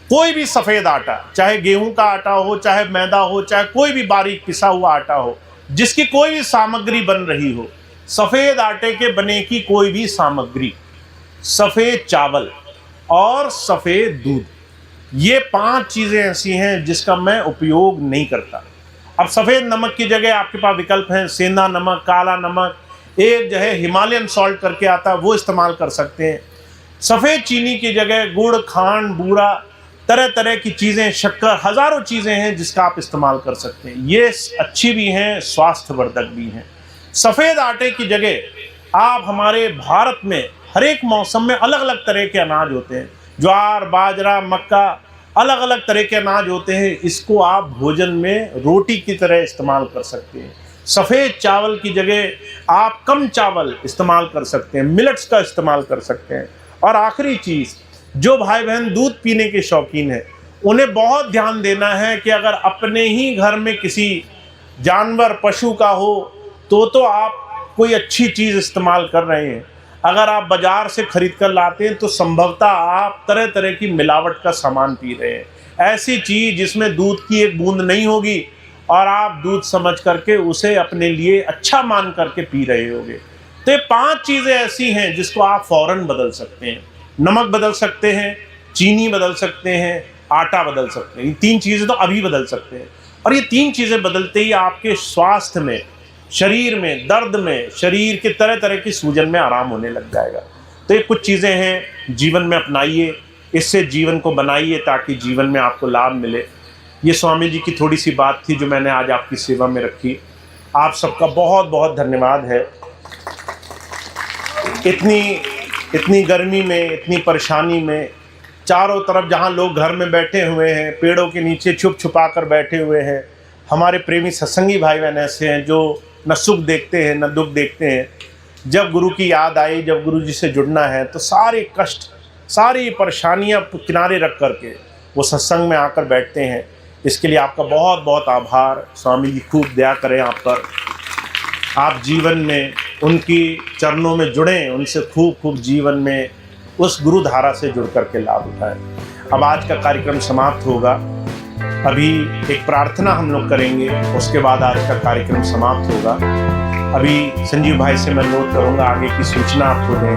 कोई भी सफ़ेद आटा, चाहे गेहूं का आटा हो, चाहे मैदा हो, चाहे कोई भी बारीक पिसा हुआ आटा हो, जिसकी कोई भी सामग्री बन रही हो, सफ़ेद आटे के बने की कोई भी सामग्री, सफ़ेद चावल और सफ़ेद दूध, ये 5 चीज़ें ऐसी हैं जिसका मैं उपयोग नहीं करता। अब सफ़ेद नमक की जगह आपके पास विकल्प हैं, सेंधा नमक, काला नमक, एक जो है हिमालयन सॉल्ट करके आता है वो इस्तेमाल कर सकते हैं। सफ़ेद चीनी की जगह गुड़, खांड, बूरा, तरह तरह की चीज़ें, शक्कर, हज़ारों चीज़ें हैं जिसका आप इस्तेमाल कर सकते हैं। ये अच्छी भी हैं, स्वास्थ्यवर्धक भी हैं। सफ़ेद आटे की जगह आप, हमारे भारत में हर एक मौसम में अलग अलग तरह के अनाज होते हैं, ज्वार, बाजरा, मक्का, अलग अलग तरह के अनाज होते हैं, इसको आप भोजन में रोटी की तरह इस्तेमाल कर सकते हैं। सफ़ेद चावल की जगह आप कम चावल इस्तेमाल कर सकते हैं, मिलेट्स का इस्तेमाल कर सकते हैं। और आखिरी चीज़, जो भाई बहन दूध पीने के शौकीन हैं, उन्हें बहुत ध्यान देना है कि अगर अपने ही घर में किसी जानवर, पशु का हो तो आप कोई अच्छी चीज़ इस्तेमाल कर रहे हैं। अगर आप बाज़ार से ख़रीद कर लाते हैं तो संभवतः आप तरह तरह की मिलावट का सामान पी रहे हैं। ऐसी चीज़ जिसमें दूध की एक बूंद नहीं होगी और आप दूध समझ करके उसे अपने लिए अच्छा मान करके पी रहे होगे। तो ये 5 चीज़ें ऐसी हैं जिसको आप फ़ौरन बदल सकते हैं। नमक बदल सकते हैं, चीनी बदल सकते हैं, आटा बदल सकते हैं। ये 3 चीज़ें तो अभी बदल सकते हैं और ये 3 चीज़ें बदलते ही आपके स्वास्थ्य में, शरीर में, दर्द में, शरीर के तरह तरह की सूजन में आराम होने लग जाएगा। तो ये कुछ चीज़ें हैं, जीवन में अपनाइए, इससे जीवन को बनाइए ताकि जीवन में आपको लाभ मिले। ये स्वामी जी की थोड़ी सी बात थी जो मैंने आज आपकी सेवा में रखी। आप सबका बहुत बहुत धन्यवाद है। इतनी गर्मी में, इतनी परेशानी में, चारों तरफ जहाँ लोग घर में बैठे हुए हैं, पेड़ों के नीचे छुप छुपा कर बैठे हुए हैं, हमारे प्रेमी सत्संगी भाई बहन ऐसे हैं जो न सुख देखते हैं न दुख देखते हैं। जब गुरु की याद आई, जब गुरु जी से जुड़ना है तो सारे कष्ट, सारी परेशानियां किनारे रख करके वो सत्संग में आकर बैठते हैं। इसके लिए आपका बहुत बहुत आभार। स्वामी जी खूब दया करें आप पर, आप जीवन में उनकी चरणों में जुड़ें, उनसे खूब खूब जीवन में उस गुरु धारा से जुड़ करके लाभ उठाएं। अब आज का कार्यक्रम समाप्त होगा, अभी एक प्रार्थना हम लोग करेंगे, उसके बाद आज का कार्यक्रम समाप्त होगा। अभी संजीव भाई से मैं अनुरोध करूंगा आगे की सूचना आपको दें।